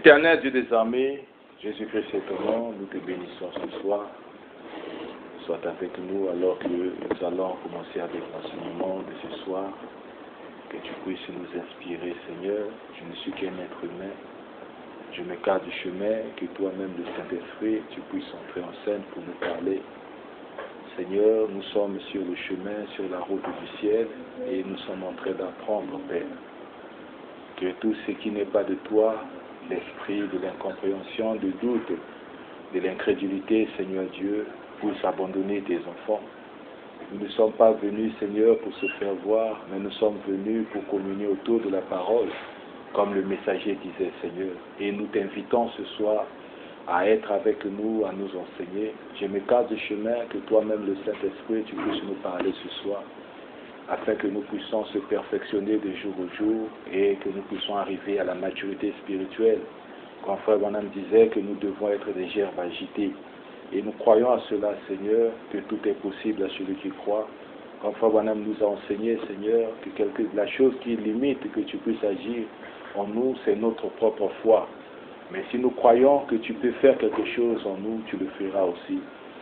Éternel Dieu des armées, Jésus-Christ est ton nom, nous te bénissons ce soir. Sois avec nous alors que nous allons commencer avec l'enseignement de ce soir. Que tu puisses nous inspirer, Seigneur. Je ne suis qu'un être humain. Je m'écarte du chemin, que toi-même, le Saint-Esprit, tu puisses entrer en scène pour nous parler. Seigneur, nous sommes sur le chemin, sur la route du ciel, et nous sommes en train d'apprendre, Père, que tout ce qui n'est pas de toi, l'esprit de l'incompréhension, du doute, de l'incrédulité, Seigneur Dieu, puisse abandonner tes enfants. Nous ne sommes pas venus, Seigneur, pour se faire voir, mais nous sommes venus pour communier autour de la parole, comme le messager disait, Seigneur. Et nous t'invitons ce soir à être avec nous, à nous enseigner. Je m'écarte du chemin, que toi-même, le Saint-Esprit, tu puisses nous parler ce soir, afin que nous puissions se perfectionner de jour au jour et que nous puissions arriver à la maturité spirituelle. Quand Frère Branham disait que nous devons être des gerbes agitées. Et nous croyons à cela, Seigneur, que tout est possible à celui qui croit. Quand Frère Branham nous a enseigné, Seigneur, que la chose qui limite que tu puisses agir en nous, c'est notre propre foi. Mais si nous croyons que tu peux faire quelque chose en nous, tu le feras aussi.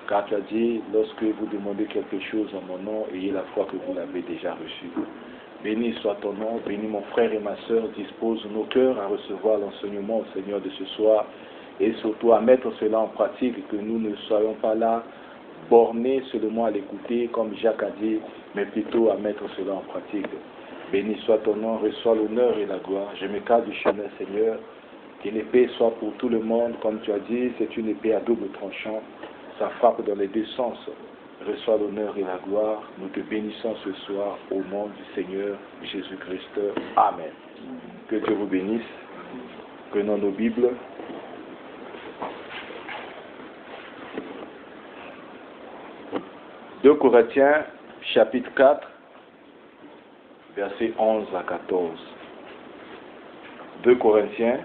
Car tu as dit, lorsque vous demandez quelque chose en mon nom, ayez la foi que vous l'avez déjà reçue. Béni soit ton nom, béni mon frère et ma sœur, dispose nos cœurs à recevoir l'enseignement, Seigneur, de ce soir, et surtout à mettre cela en pratique, que nous ne soyons pas là, bornés seulement à l'écouter, comme Jacques a dit, mais plutôt à mettre cela en pratique. Béni soit ton nom, reçois l'honneur et la gloire. Je m'écarte du chemin, Seigneur, que l'épée soit pour tout le monde, comme tu as dit, c'est une épée à double tranchant, ça frappe dans les deux sens. Reçois l'honneur et la gloire. Nous te bénissons ce soir au nom du Seigneur Jésus-Christ. Amen. Que Dieu vous bénisse. Prenons nos Bibles. « 2 Corinthiens, chapitre 4, versets 11 à 14. 2 Corinthiens,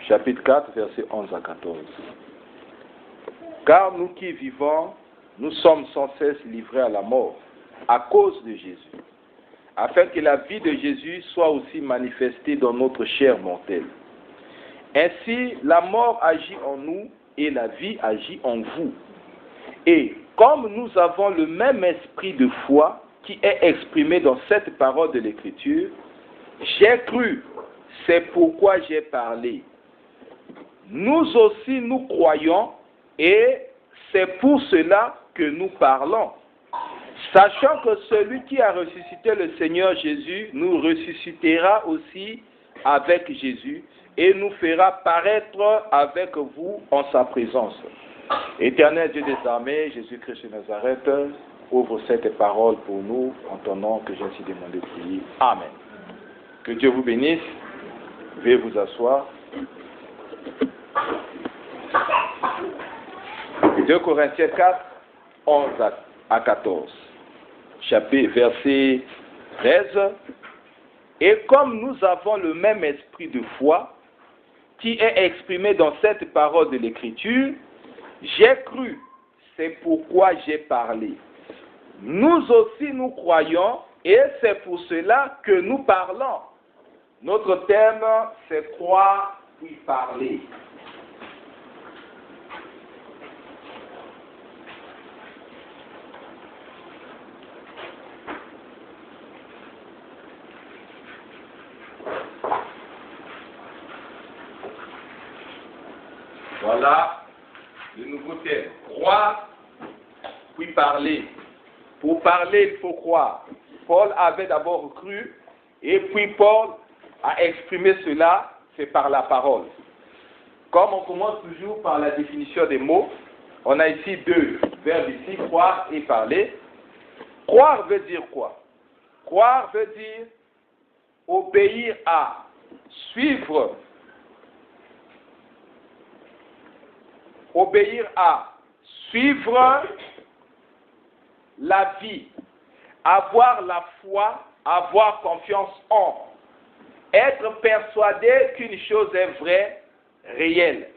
chapitre 4, versets 11 à 14. « Car nous qui vivons, nous sommes sans cesse livrés à la mort, à cause de Jésus, afin que la vie de Jésus soit aussi manifestée dans notre chair mortelle. Ainsi, la mort agit en nous et la vie agit en vous. Et comme nous avons le même esprit de foi qui est exprimé dans cette parole de l'Écriture, j'ai cru, c'est pourquoi j'ai parlé. Nous aussi nous croyons et c'est pour cela que nous parlons, sachant que celui qui a ressuscité le Seigneur Jésus nous ressuscitera aussi avec Jésus et nous fera paraître avec vous en sa présence. Éternel Dieu des armées, Jésus-Christ de Nazareth, ouvre cette parole pour nous en ton nom que j'ai ainsi demandé de prier. Amen. Que Dieu vous bénisse. Veuillez vous asseoir. 2 Corinthiens 4, 11 à 14. Chapitre, verset 13. Et comme nous avons le même esprit de foi qui est exprimé dans cette parole de l'Écriture, j'ai cru, c'est pourquoi j'ai parlé. Nous aussi nous croyons et c'est pour cela que nous parlons. Notre thème, c'est croire puis parler. Voilà le nouveau thème. Croire, puis parler. Pour parler, il faut croire. Paul avait d'abord cru, et puis Paul a exprimé cela, c'est par la parole. Comme on commence toujours par la définition des mots, on a ici deux verbes ici, croire et parler. Croire veut dire quoi? Croire veut dire obéir à, suivre. Obéir à, suivre la vie, avoir la foi, avoir confiance en, être persuadé qu'une chose est vraie, réelle.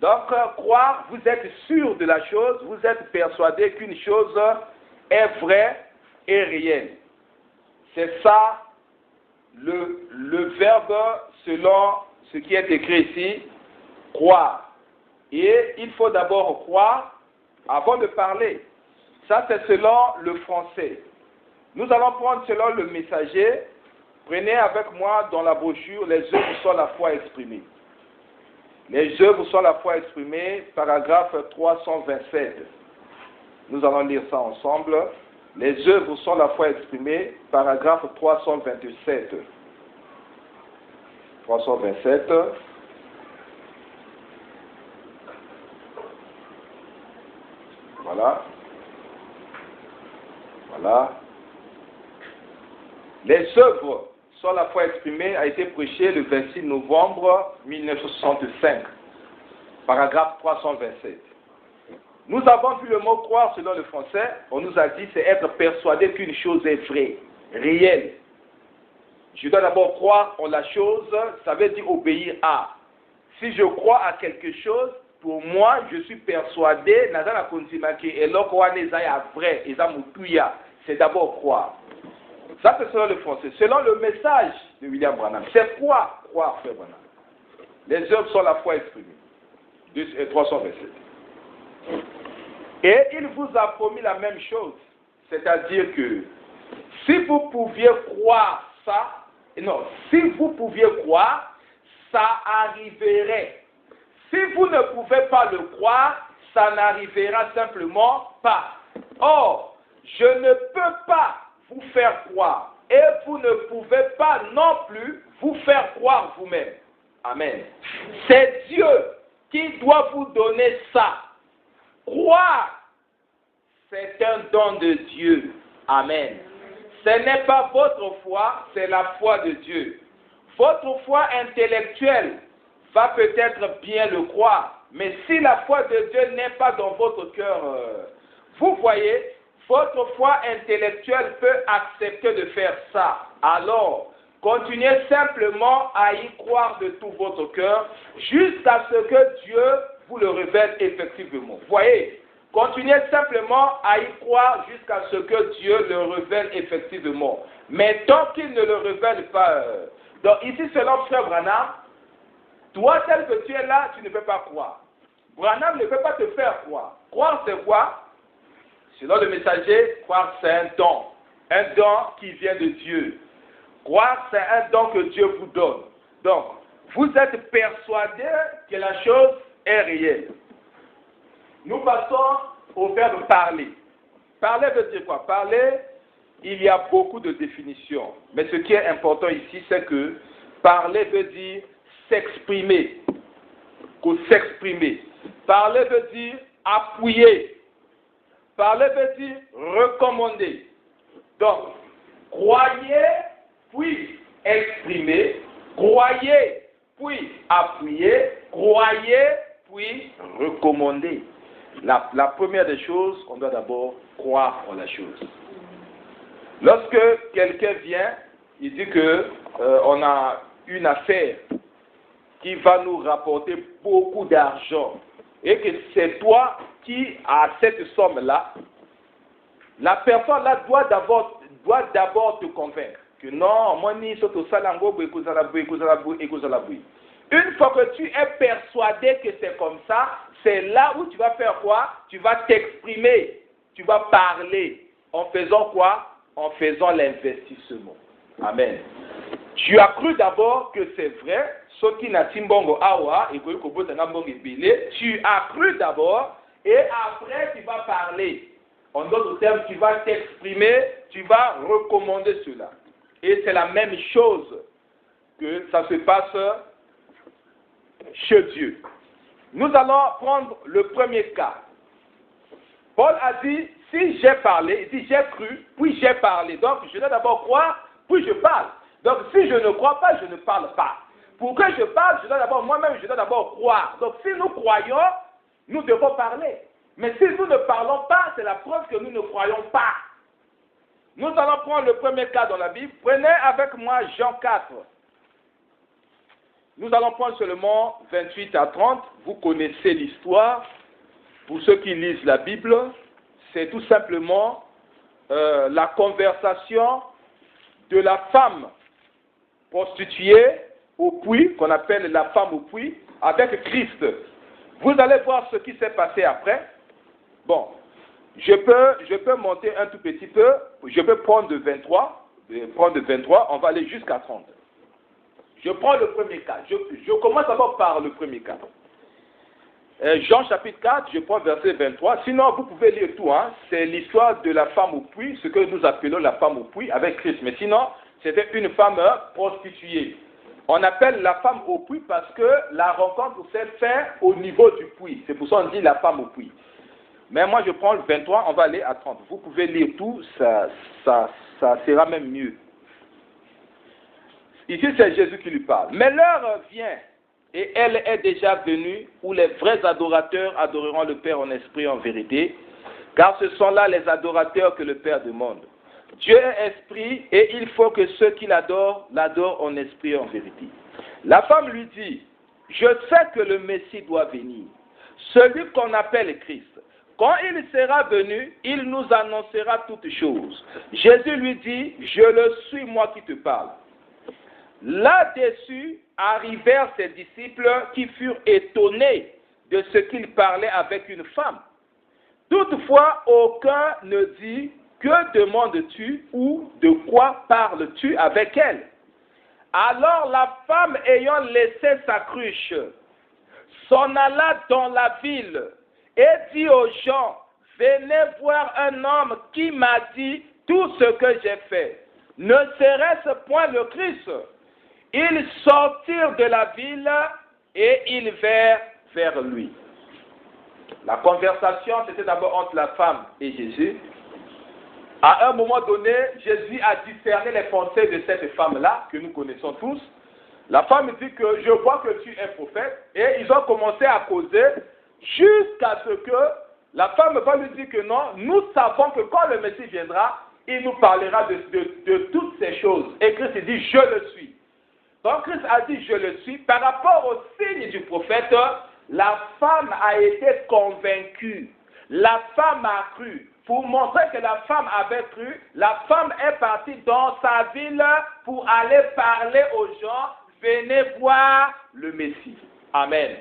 Donc, croire, vous êtes sûr de la chose, vous êtes persuadé qu'une chose est vraie et réelle. C'est ça le verbe selon ce qui est écrit ici. Croire. Et il faut d'abord croire avant de parler. Ça, c'est selon le français. Nous allons prendre selon le messager. Prenez avec moi dans la brochure les œuvres sont la foi exprimée. Les œuvres sont la foi exprimée, paragraphe 327. Nous allons lire ça ensemble. Les œuvres sont la foi exprimée, paragraphe 327. 327. Voilà. Voilà. Les œuvres sont la foi exprimée a été prêché le 26 novembre 1965. Paragraphe 327. Nous avons vu le mot croire selon le français. On nous a dit c'est être persuadé qu'une chose est vraie, réelle. Je dois d'abord croire en la chose, ça veut dire obéir à. Si je crois à quelque chose, pour moi, je suis persuadé, c'est d'abord croire. Ça, c'est selon le français. Selon le message de William Branham, c'est quoi croire, frère Branham? Les œuvres sont la foi exprimée. 327. Et il vous a promis la même chose. C'est-à-dire que si vous pouviez croire ça, non, si vous pouviez croire, ça arriverait. Si vous ne pouvez pas le croire, ça n'arrivera simplement pas. Or, je ne peux pas vous faire croire. Et vous ne pouvez pas non plus vous faire croire vous-même. Amen. C'est Dieu qui doit vous donner ça. Croire, c'est un don de Dieu. Amen. Ce n'est pas votre foi, c'est la foi de Dieu. Votre foi intellectuelle va peut-être bien le croire, mais si la foi de Dieu n'est pas dans votre cœur, vous voyez, votre foi intellectuelle peut accepter de faire ça. Alors, continuez simplement à y croire de tout votre cœur jusqu'à ce que Dieu vous le révèle effectivement. Voyez, continuez simplement à y croire jusqu'à ce que Dieu le révèle effectivement. Mais tant qu'il ne le révèle pas, donc ici selon Frère Branham, toi tel que tu es là, tu ne peux pas croire. Branham ne peut pas te faire croire. Croire c'est quoi? Selon le messager, croire c'est un don qui vient de Dieu. Croire c'est un don que Dieu vous donne. Donc, vous êtes persuadé que la chose est réelle. Nous passons au verbe parler. Parler veut dire quoi? Parler, il y a beaucoup de définitions. Mais ce qui est important ici, c'est que parler veut dire s'exprimer. S'exprimer. Parler veut dire appuyer. Parler veut dire recommander. Donc, croyez, puis exprimer. Croyez, puis appuyer. Croyez, puis recommander. La première des choses, on doit d'abord croire en la chose. Lorsque quelqu'un vient, il dit que on a une affaire qui va nous rapporter beaucoup d'argent et que c'est toi qui as cette somme-là, la personne-là doit d'abord te convaincre que non, moi ni soto salango une fois que tu es persuadé que c'est comme ça, c'est là où tu vas faire quoi? Tu vas t'exprimer, tu vas parler. En faisant quoi? En faisant l'investissement. Amen. Tu as cru d'abord que c'est vrai, ce qui n'a timbongo awa, tu as cru d'abord, et après tu vas parler. En d'autres termes, tu vas t'exprimer, tu vas recommander cela. Et c'est la même chose que ça se passe chez Dieu. Nous allons prendre le premier cas. Paul a dit, si j'ai parlé, il dit j'ai cru, puis j'ai parlé. Donc je dois d'abord croire, puis je parle. Donc si je ne crois pas, je ne parle pas. Pour que je parle, je dois d'abord, moi-même, je dois d'abord croire. Donc si nous croyons, nous devons parler. Mais si nous ne parlons pas, c'est la preuve que nous ne croyons pas. Nous allons prendre le premier cas dans la Bible. Prenez avec moi Jean 4. Nous allons prendre seulement 28 à 30. Vous connaissez l'histoire. Pour ceux qui lisent la Bible, c'est tout simplement la conversation de la femme prostituée au puits, qu'on appelle la femme au puits, avec Christ. Vous allez voir ce qui s'est passé après. Bon, je peux monter un tout petit peu. Je peux prendre de 23. On va aller jusqu'à 30. Je prends le premier cas. Je commence d'abord par le premier cas. Jean chapitre 4, je prends verset 23. Sinon, vous pouvez lire tout. Hein. C'est l'histoire de la femme au puits, ce que nous appelons la femme au puits avec Christ. Mais sinon, c'était une femme prostituée. On appelle la femme au puits parce que la rencontre s'est faite au niveau du puits. C'est pour ça qu'on dit la femme au puits. Mais moi, je prends le 23, on va aller à 30. Vous pouvez lire tout, ça sera même mieux. Ici, c'est Jésus qui lui parle. Mais l'heure vient, et elle est déjà venue, où les vrais adorateurs adoreront le Père en esprit et en vérité, car ce sont là les adorateurs que le Père demande. Dieu est esprit, et il faut que ceux qui l'adorent en esprit et en vérité. La femme lui dit, je sais que le Messie doit venir, celui qu'on appelle Christ. Quand il sera venu, il nous annoncera toutes choses. Jésus lui dit, je le suis moi qui te parle. Là-dessus arrivèrent ses disciples qui furent étonnés de ce qu'il parlait avec une femme. Toutefois, aucun ne dit, que demandes-tu ou de quoi parles-tu avec elle? Alors la femme ayant laissé sa cruche, s'en alla dans la ville et dit aux gens, venez voir un homme qui m'a dit tout ce que j'ai fait. Ne serait-ce point le Christ? Ils sortirent de la ville et ils vinrent vers lui. La conversation, c'était d'abord entre la femme et Jésus. À un moment donné, Jésus a discerné les pensées de cette femme-là, que nous connaissons tous. La femme dit que je vois que tu es prophète. Et ils ont commencé à causer jusqu'à ce que la femme va lui dire que non, nous savons que quand le Messie viendra, il nous parlera de toutes ces choses. Et Christ dit, je le suis. Donc Christ a dit, je le suis. Par rapport au signe du prophète, la femme a été convaincue. La femme a cru. Pour montrer que la femme avait cru, la femme est partie dans sa ville pour aller parler aux gens, venez voir le Messie. Amen.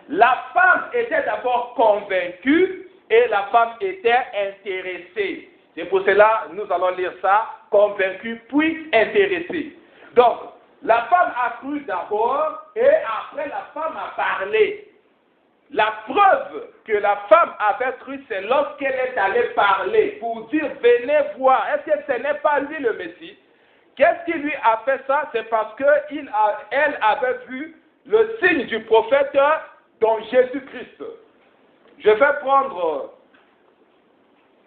La femme était d'abord convaincue et la femme était intéressée. C'est pour cela que nous allons lire ça, convaincue puis intéressée. Donc, la femme a cru d'abord et après la femme a parlé. La preuve que la femme avait cru, c'est lorsqu'elle est allée parler pour dire « Venez voir ». Est-ce que ce n'est pas lui le Messie? Qu'est-ce qui lui a fait ça? C'est parce qu'elle avait vu le signe du prophète dans Jésus-Christ. Je vais prendre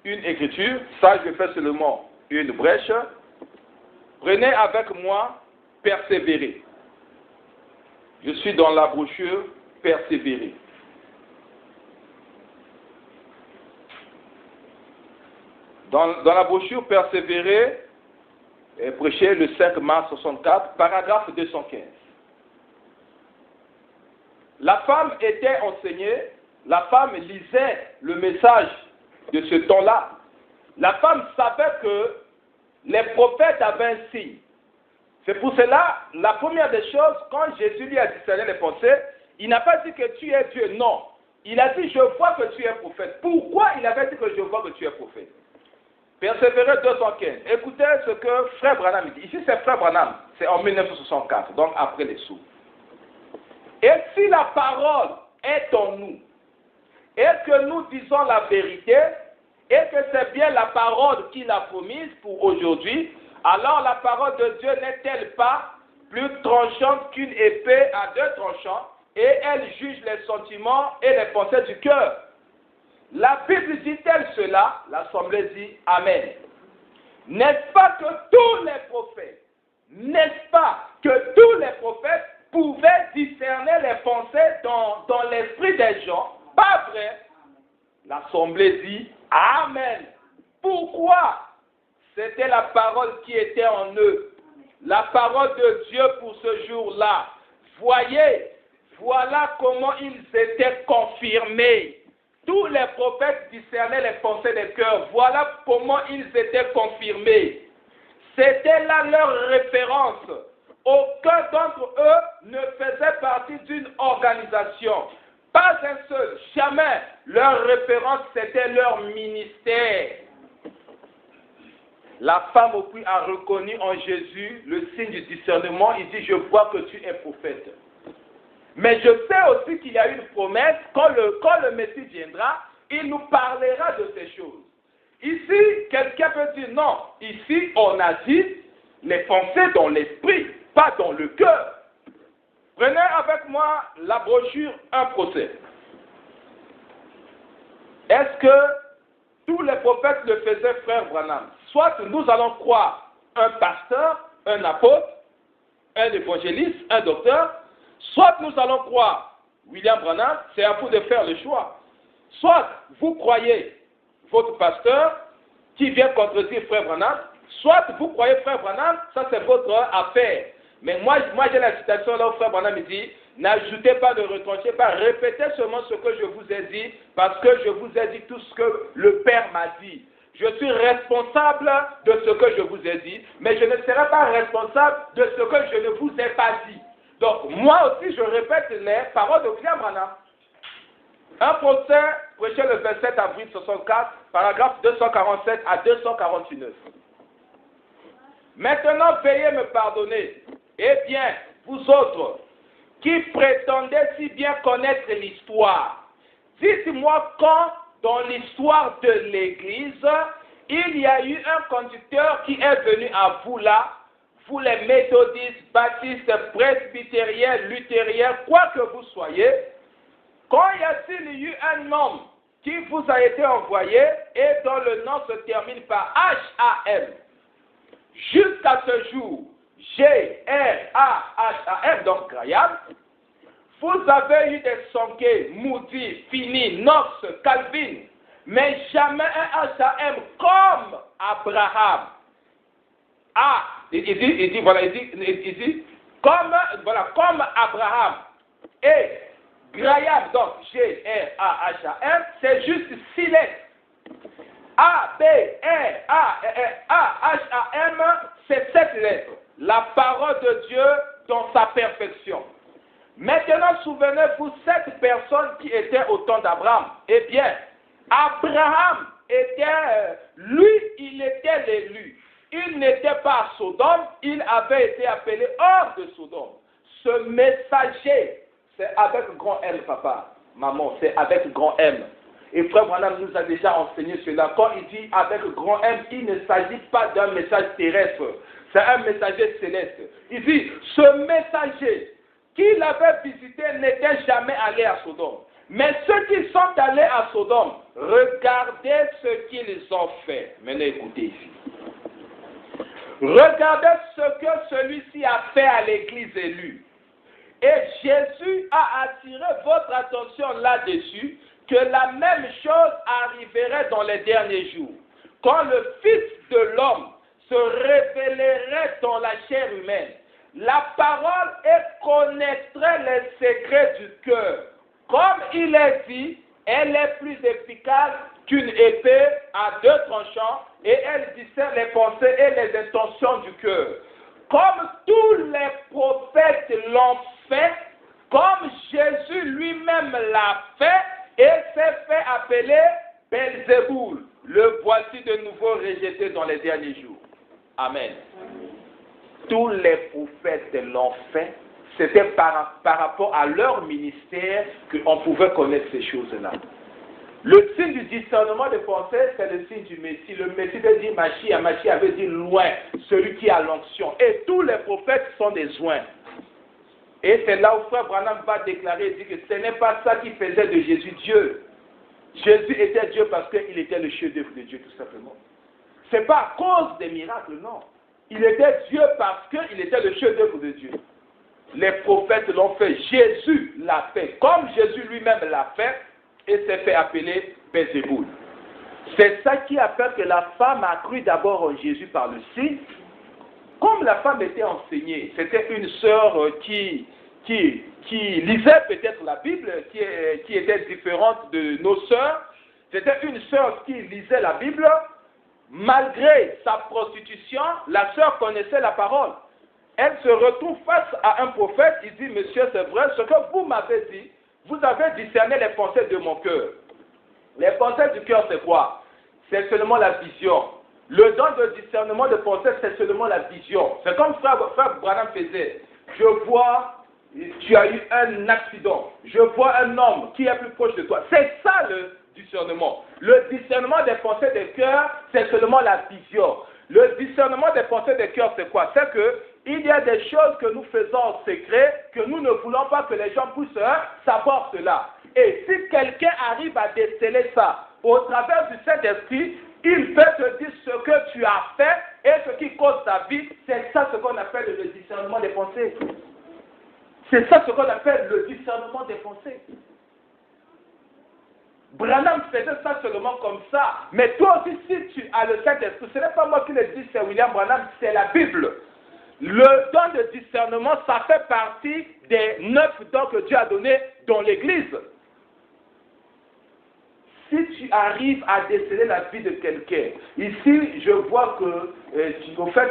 une écriture. Ça, je fais seulement une brèche. Prenez avec moi « Persévérer ». Je suis dans la brochure « Persévérer ». Dans la brochure Persévérer, prêché le 5 mars 64, paragraphe 215. La femme était enseignée, la femme lisait le message de ce temps-là. La femme savait que les prophètes avaient un signe. C'est pour cela, la première des choses, quand Jésus lui a discerné les pensées, il n'a pas dit que tu es Dieu, non. Il a dit, je vois que tu es prophète. Pourquoi il avait dit que je vois que tu es prophète? Persévérer 215. Écoutez ce que Frère Branham dit. Ici, c'est Frère Branham. C'est en 1964, donc après les sous. Et si la parole est en nous, et que nous disons la vérité, et que c'est bien la parole qu'il a promise pour aujourd'hui, alors la parole de Dieu n'est-elle pas plus tranchante qu'une épée à deux tranchants, et elle juge les sentiments et les pensées du cœur? La Bible dit-elle cela? L'Assemblée dit Amen. N'est-ce pas que tous les prophètes, pouvaient discerner les pensées dans l'esprit des gens? Pas vrai? L'Assemblée dit Amen. Pourquoi? C'était la parole qui était en eux. La parole de Dieu pour ce jour-là. Voyez, voilà comment ils étaient confirmés. Tous les prophètes discernaient les pensées des cœurs. Voilà comment ils étaient confirmés. C'était là leur référence. aucun d'entre eux ne faisait partie d'une organisation. Pas un seul, jamais. Leur référence, c'était leur ministère. La femme au puits a reconnu en Jésus le signe du discernement. Il dit, je vois que tu es prophète. Mais je sais aussi qu'il y a une promesse, quand le Messie viendra, il nous parlera de ces choses. Ici, quelqu'un peut dire, non, ici, on a dit les pensées dans l'esprit, pas dans le cœur. Prenez avec moi la brochure Un procès. Est-ce que tous les prophètes le faisaient, frère Branham? Soit nous allons croire un pasteur, un apôtre, un évangéliste, un docteur, soit nous allons croire William Branham, c'est à vous de faire le choix. Soit vous croyez votre pasteur qui vient contredire frère Branham, soit vous croyez frère Branham, ça c'est votre affaire. Mais moi j'ai la citation là où frère Branham me dit, n'ajoutez pas, ne retranchez pas, répétez seulement ce que je vous ai dit, parce que je vous ai dit tout ce que le Père m'a dit. Je suis responsable de ce que je vous ai dit, mais je ne serai pas responsable de ce que je ne vous ai pas dit. Donc, moi aussi, je répète les paroles de William Branham. Un procès, prêché le 27 avril 64, paragraphe 247 à 249. Maintenant, veuillez me pardonner. Eh bien, vous autres, qui prétendez si bien connaître l'histoire, dites-moi quand, dans l'histoire de l'Église, il y a eu un conducteur qui est venu à vous là, vous les méthodistes, baptistes, presbytériens, luthériens, quoi que vous soyez, quand y a-t-il eu un homme qui vous a été envoyé et dont le nom se termine par H-A-M, jusqu'à ce jour, G-R-A-H-A-M, donc Graham, vous avez eu des Sonké, Moody, Finney, Knox, Calvin, mais jamais un H-A-M comme Abraham. Ah, il dit, comme Abraham et Graham, donc G-R-A-H-A-M, c'est juste 6 lettres. A-B-R-A-H-A-M, c'est 7 lettres. La parole de Dieu dans sa perfection. Maintenant, souvenez-vous, cette personne qui était au temps d'Abraham. Eh bien, Abraham était, lui, il était l'élu. Il n'était pas à Sodome, il avait été appelé hors de Sodome. Ce messager, c'est avec grand M, papa, maman, c'est avec grand M. Et frère Branham nous a déjà enseigné cela. Quand il dit avec grand M, il ne s'agit pas d'un message terrestre, c'est un messager céleste. Il dit, ce messager qui l'avait visité n'était jamais allé à Sodome. Mais ceux qui sont allés à Sodome, regardez ce qu'ils ont fait. Maintenant écoutez ici. Regardez ce que celui-ci a fait à l'église élue. Et Jésus a attiré votre attention là-dessus, que la même chose arriverait dans les derniers jours. Quand le Fils de l'homme se révélerait dans la chair humaine, la parole connaîtrait les secrets du cœur. Comme il est dit, elle est plus efficace qu'une épée à 2 tranchants et elle discerne les pensées et les intentions du cœur. Comme tous les prophètes l'ont fait, comme Jésus lui-même l'a fait et s'est fait appeler Belzéboul. Le voici de nouveau rejeté dans les derniers jours. Amen. Tous les prophètes l'ont fait. C'était par rapport à leur ministère qu'on pouvait connaître ces choses-là. Le signe du discernement des pensées, c'est le signe du Messie. Le Messie veut dire Machia. Machia veut dire loin, celui qui a l'onction. Et tous les prophètes sont des oints. Et c'est là où frère Branham va déclarer, il dit que ce n'est pas ça qui faisait de Jésus Dieu. Jésus était Dieu parce qu'il était le chef-d'œuvre de Dieu, tout simplement. Ce n'est pas à cause des miracles, non. Il était Dieu parce qu'il était le chef-d'œuvre de Dieu. Les prophètes l'ont fait, Jésus l'a fait, comme Jésus lui-même l'a fait, et s'est fait appeler Belzéboul. C'est ça qui a fait que la femme a cru d'abord en Jésus par le signe. Comme la femme était enseignée, c'était une sœur qui lisait peut-être la Bible, qui était différente de nos sœurs. C'était une sœur qui lisait la Bible. Malgré sa prostitution, la sœur connaissait la parole. elle se retrouve face à un prophète, il dit, monsieur, c'est vrai, ce que vous m'avez dit, vous avez discerné les pensées de mon cœur. Les pensées du cœur, c'est quoi? C'est seulement la vision. Le don de discernement de pensée, c'est seulement la vision. C'est comme frère Branham faisait. Je vois, tu as eu un accident. Je vois un homme qui est plus proche de toi. C'est ça le discernement. Le discernement des pensées du cœur, c'est seulement la vision. Le discernement des pensées du cœur, c'est quoi? C'est que il y a des choses que nous faisons en secret, que nous ne voulons pas que les gens puissent savoir cela. Et si quelqu'un arrive à déceler ça au travers du Saint-Esprit, il peut te dire ce que tu as fait et ce qui cause ta vie. C'est ça ce qu'on appelle le discernement des pensées. C'est ça ce qu'on appelle le discernement des pensées. Branham faisait ça seulement comme ça. Mais toi aussi, si tu as le Saint-Esprit, ce n'est pas moi qui le dis, c'est William Branham, c'est la Bible. Le don de discernement, ça fait partie des 9 dons que Dieu a donnés dans l'Église. Si tu arrives à déceler la vie de quelqu'un, ici je vois que au fait,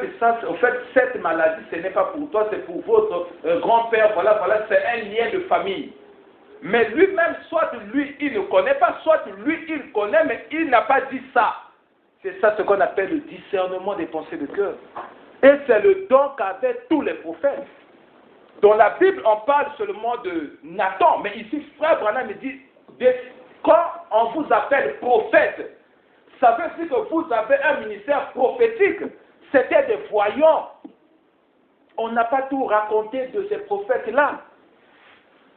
cette maladie, ce n'est pas pour toi, c'est pour votre grand-père, voilà, c'est un lien de famille. Mais lui-même, soit lui, il ne connaît pas, soit lui, il connaît, mais il n'a pas dit ça. C'est ça ce qu'on appelle le discernement des pensées de cœur. Et c'est le don qu'avaient tous les prophètes. Dans la Bible, on parle seulement de Nathan, mais ici, frère Branham me dit, quand on vous appelle prophète, ça veut dire que vous avez un ministère prophétique. C'était des voyants. On n'a pas tout raconté de ces prophètes-là.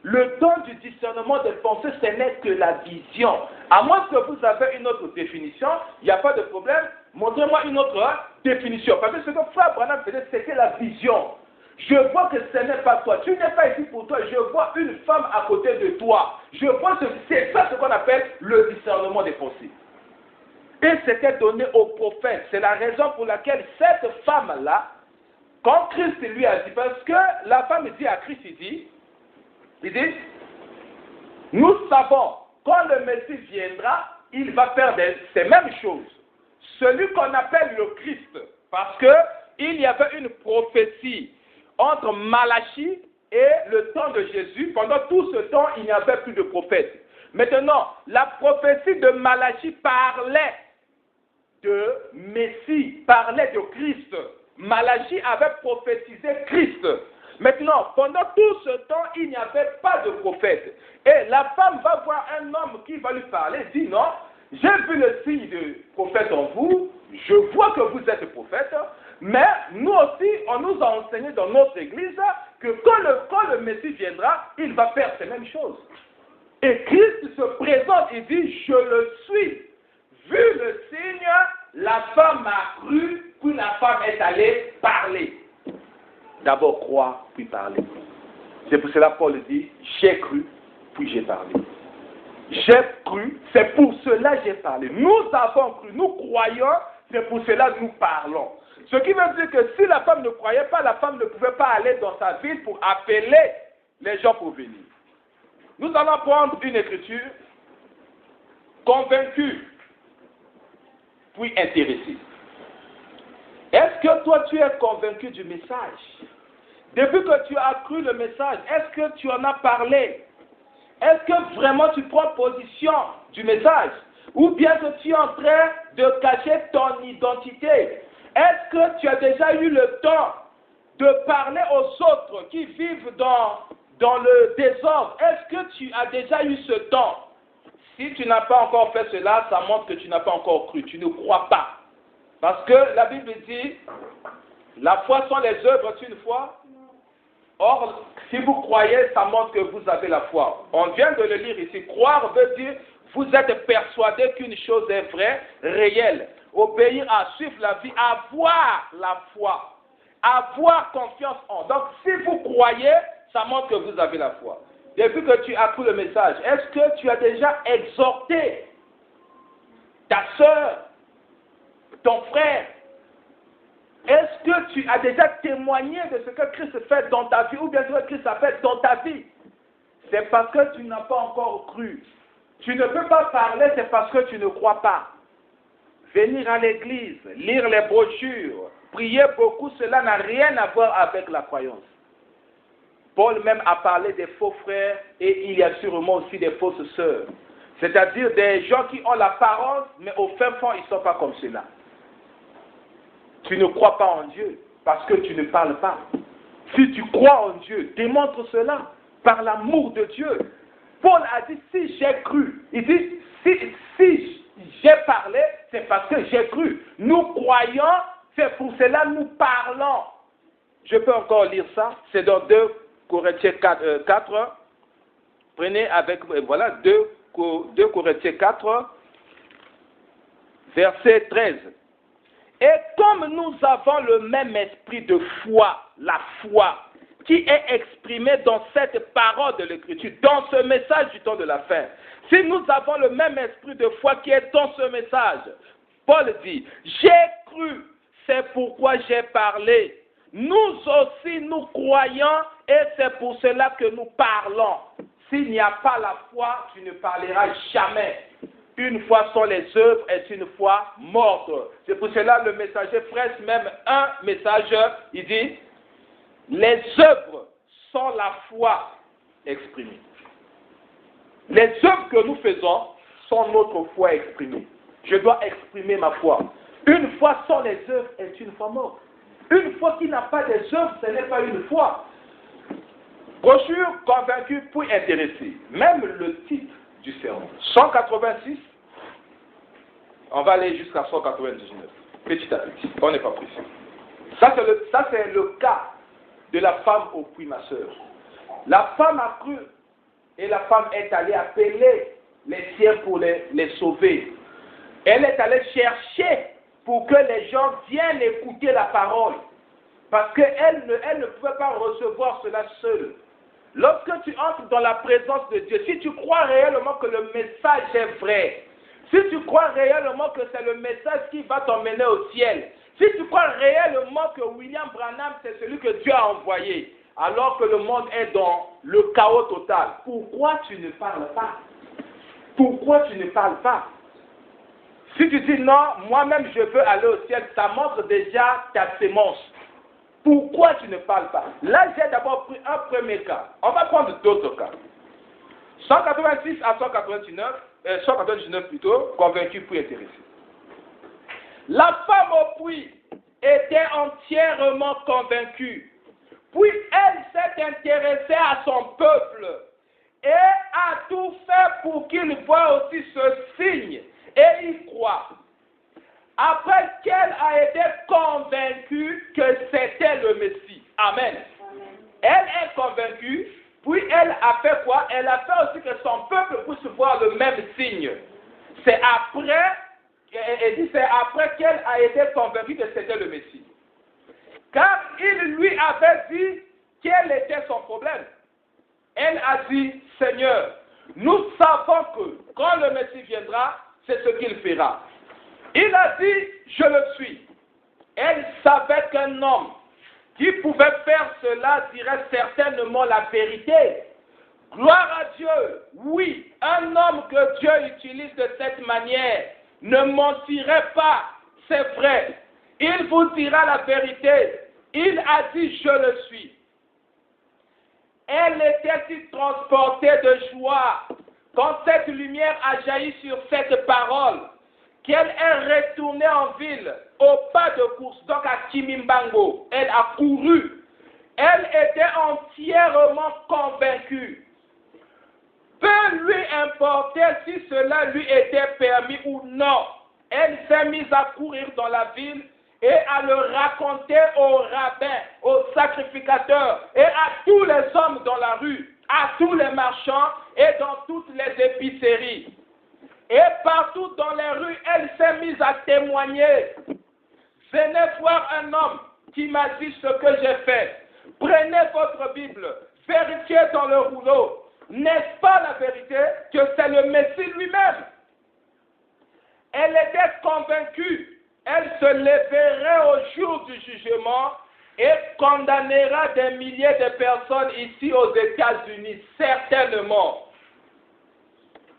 Le don du discernement des pensées, ce n'est que la vision. À moins que vous avez une autre définition, il n'y a pas de problème. Montrez-moi une autre définition. Parce que ce que frère Branham faisait, c'était la vision. Je vois que ce n'est pas toi. Tu n'es pas ici pour toi. Je vois une femme à côté de toi. Je vois c'est ça ce qu'on appelle le discernement des pensées. Et c'était donné au prophète. C'est la raison pour laquelle cette femme-là, quand Christ lui a dit, parce que la femme dit à Christ, il dit, nous savons, quand le Messie viendra, il va faire ces mêmes choses. Celui qu'on appelle le Christ, parce qu'il y avait une prophétie entre Malachie et le temps de Jésus. Pendant tout ce temps, il n'y avait plus de prophète. Maintenant, la prophétie de Malachie parlait de Messie, parlait de Christ. Malachie avait prophétisé Christ. Maintenant, pendant tout ce temps, il n'y avait pas de prophète. Et la femme va voir un homme qui va lui parler, dit non, j'ai vu le signe de prophète en vous, je vois que vous êtes prophète, mais nous aussi, on nous a enseigné dans notre église que quand le Messie viendra, il va faire ces mêmes choses. Et Christ se présente et dit, je le suis. Vu le signe, la femme a cru, puis la femme est allée parler. D'abord croire, puis parler. C'est pour cela que Paul dit, j'ai cru, puis j'ai parlé. J'ai cru, c'est pour cela que j'ai parlé. Nous avons cru, nous croyons, c'est pour cela que nous parlons. Ce qui veut dire que si la femme ne croyait pas, la femme ne pouvait pas aller dans sa ville pour appeler les gens pour venir. Nous allons prendre une écriture convaincue, puis intéressée. Est-ce que toi tu es convaincu du message? Depuis que tu as cru le message, est-ce que tu en as parlé? Est-ce que vraiment tu prends position du message? Ou bien que tu es en train de cacher ton identité? Est-ce que tu as déjà eu le temps de parler aux autres qui vivent dans le désordre? Est-ce que tu as déjà eu ce temps? Si tu n'as pas encore fait cela, ça montre que tu n'as pas encore cru, tu ne crois pas. Parce que la Bible dit, la foi sont les œuvres d'une foi. Or, si vous croyez, ça montre que vous avez la foi. On vient de le lire ici. Croire veut dire, vous êtes persuadé qu'une chose est vraie, réelle. Obéir à suivre la vie, avoir la foi. Avoir confiance en. Donc, si vous croyez, ça montre que vous avez la foi. Depuis que tu as cru le message, est-ce que tu as déjà exhorté ta soeur, ton frère? Est-ce que tu as déjà témoigné de ce que Christ fait dans ta vie ou bien ce que Christ a fait dans ta vie? C'est parce que tu n'as pas encore cru. Tu ne peux pas parler, c'est parce que tu ne crois pas. Venir à l'église, lire les brochures, prier beaucoup, cela n'a rien à voir avec la croyance. Paul même a parlé des faux frères et il y a sûrement aussi des fausses sœurs. C'est-à-dire des gens qui ont l'apparence, mais au fin fond, ils ne sont pas comme cela. Tu ne crois pas en Dieu parce que tu ne parles pas. Si tu crois en Dieu, démontre cela par l'amour de Dieu. Paul a dit, si j'ai cru, il dit, si j'ai parlé, c'est parce que j'ai cru. Nous croyons, c'est pour cela que nous parlons. Je peux encore lire ça, c'est dans 2 Corinthiens 4. Prenez avec, voilà, 2 Corinthiens 4, verset 13. Et comme nous avons le même esprit de foi, la foi, qui est exprimée dans cette parole de l'Écriture, dans ce message du temps de la fin. Si nous avons le même esprit de foi qui est dans ce message, Paul dit, j'ai cru, c'est pourquoi j'ai parlé. Nous aussi, nous croyons et c'est pour cela que nous parlons. S'il n'y a pas la foi, tu ne parleras jamais. Une foi sans les œuvres est une foi morte. C'est pour cela que le messager presse même un message, il dit, les œuvres sont la foi exprimée. Les œuvres que nous faisons sont notre foi exprimée. Je dois exprimer ma foi. Une foi sans les œuvres est une foi morte. Une foi qui n'a pas des œuvres, ce n'est pas une foi. Brochure convaincu puis intéressé. Même le titre du sermon. 186. On va aller jusqu'à 199. Petit à petit. On n'est pas précis. Ça, c'est le cas de la femme au puits, ma soeur. La femme a cru et la femme est allée appeler les siens pour les sauver. Elle est allée chercher pour que les gens viennent écouter la parole. Parce qu'elle ne pouvait pas recevoir cela seule. Lorsque tu entres dans la présence de Dieu, si tu crois réellement que le message est vrai, si tu crois réellement que c'est le message qui va t'emmener au ciel, si tu crois réellement que William Branham c'est celui que Dieu a envoyé, alors que le monde est dans le chaos total, pourquoi tu ne parles pas? Pourquoi tu ne parles pas? Si tu dis non, moi-même je veux aller au ciel, ça montre déjà ta sémence. Pourquoi tu ne parles pas? Là, j'ai d'abord pris un premier cas. On va prendre d'autres cas. 186 à 199 plutôt, convaincu puis intéressé. La femme au puits était entièrement convaincue. Puis elle s'est intéressée à son peuple et a tout fait pour qu'il voie aussi ce signe et y croit. Après qu'elle a été convaincue que c'était le Messie. Amen. Elle est convaincue, puis elle a fait quoi? Elle a fait aussi que son peuple puisse voir le même signe. C'est après qu'elle a été convaincue que c'était le Messie. Car il lui avait dit quel était son problème. Elle a dit, Seigneur, nous savons que quand le Messie viendra, c'est ce qu'il fera. Il a dit, je le suis. Elle savait qu'un homme qui pouvait faire cela dirait certainement la vérité. Gloire à Dieu. Oui, un homme que Dieu utilise de cette manière ne mentirait pas. C'est vrai. Il vous dira la vérité. Il a dit, je le suis. Elle était transportée de joie quand cette lumière a jailli sur cette parole, qu'elle est retournée en ville, au pas de course, donc à Kimimbango. Elle a couru. Elle était entièrement convaincue. Peu lui importait si cela lui était permis ou non. Elle s'est mise à courir dans la ville et à le raconter aux rabbins, aux sacrificateurs et à tous les hommes dans la rue, à tous les marchands et dans toutes les épiceries. Et partout dans les rues, elle s'est mise à témoigner. Venez voir un homme qui m'a dit ce que j'ai fait. Prenez votre Bible, vérifiez dans le rouleau. N'est-ce pas la vérité que c'est le Messie lui-même? Elle était convaincue. Elle se lèverait au jour du jugement et condamnera des milliers de personnes ici aux États-Unis, certainement.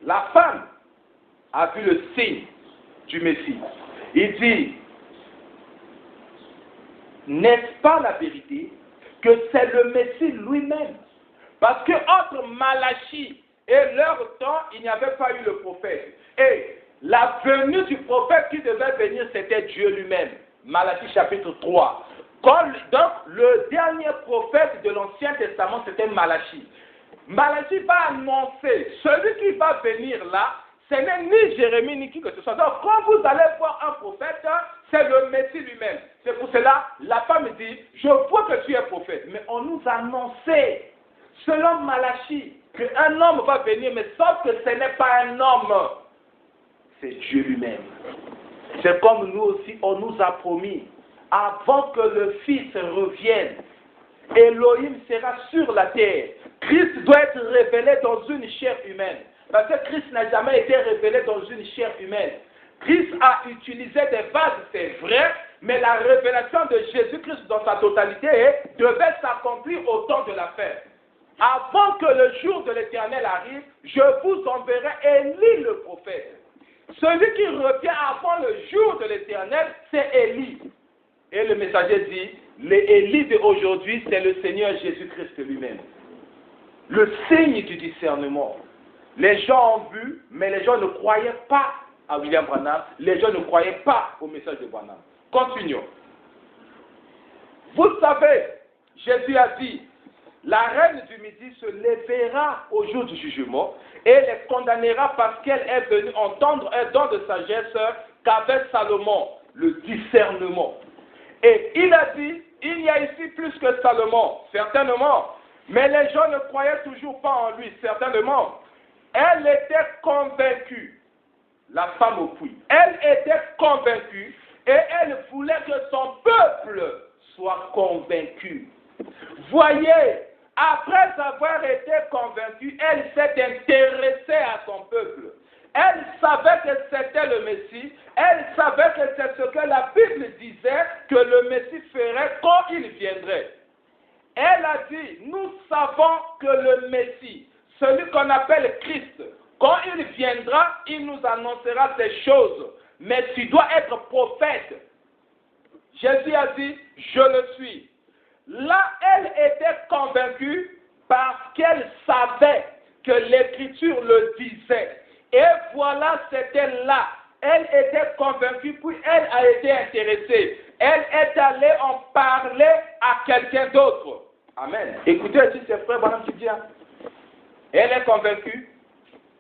La femme a vu le signe du Messie. Il dit, n'est-ce pas la vérité que c'est le Messie lui-même? Parce que entre Malachie et leur temps, il n'y avait pas eu le prophète. Et la venue du prophète qui devait venir, c'était Dieu lui-même. Malachie chapitre 3. Donc, le dernier prophète de l'Ancien Testament, c'était Malachie. Malachie va annoncer, celui qui va venir là, ce n'est ni Jérémie ni qui que ce soit. Donc, quand vous allez voir un prophète, c'est le Messie lui-même. C'est pour cela, la femme dit, je vois que tu es prophète, mais on nous a annoncé, selon Malachie, qu'un homme va venir, mais sauf que ce n'est pas un homme, c'est Dieu lui-même. C'est comme nous aussi, on nous a promis, avant que le Fils revienne, Elohim sera sur la terre. Christ doit être révélé dans une chair humaine. Parce que Christ n'a jamais été révélé dans une chair humaine. Christ a utilisé des vases, c'est vrai, mais la révélation de Jésus-Christ dans sa totalité devait s'accomplir au temps de la fin. Avant que le jour de l'Éternel arrive, je vous enverrai Élie le prophète. Celui qui revient avant le jour de l'Éternel, c'est Élie. Et le messager dit, l'Élie d'aujourd'hui, c'est le Seigneur Jésus-Christ lui-même. Le signe du discernement. Les gens ont vu, mais les gens ne croyaient pas à William Branham. Les gens ne croyaient pas au message de Branham. Continuons. Vous savez, Jésus a dit, la reine du Midi se lèvera au jour du jugement et les condamnera parce qu'elle est venue entendre un don de sagesse qu'avait Salomon, le discernement. Et il a dit, il y a ici plus que Salomon, certainement, mais les gens ne croyaient toujours pas en lui, certainement. Elle était convaincue, la femme au puits, elle était convaincue et elle voulait que son peuple soit convaincu. Voyez, après avoir été convaincue, elle s'est intéressée à son peuple. Elle savait que c'était le Messie. Elle savait que c'est ce que la Bible disait que le Messie ferait quand il viendrait. Elle a dit, nous savons que le Messie, celui qu'on appelle Christ, quand il viendra, il nous annoncera ces choses. Mais tu dois être prophète. Jésus a dit, je le suis. Là, elle était convaincue parce qu'elle savait que l'Écriture le disait. Et voilà, c'était là. Elle était convaincue, puis elle a été intéressée. Elle est allée en parler à quelqu'un d'autre. Amen. Écoutez ici, c'est frère Branham qui dit. Elle est convaincue,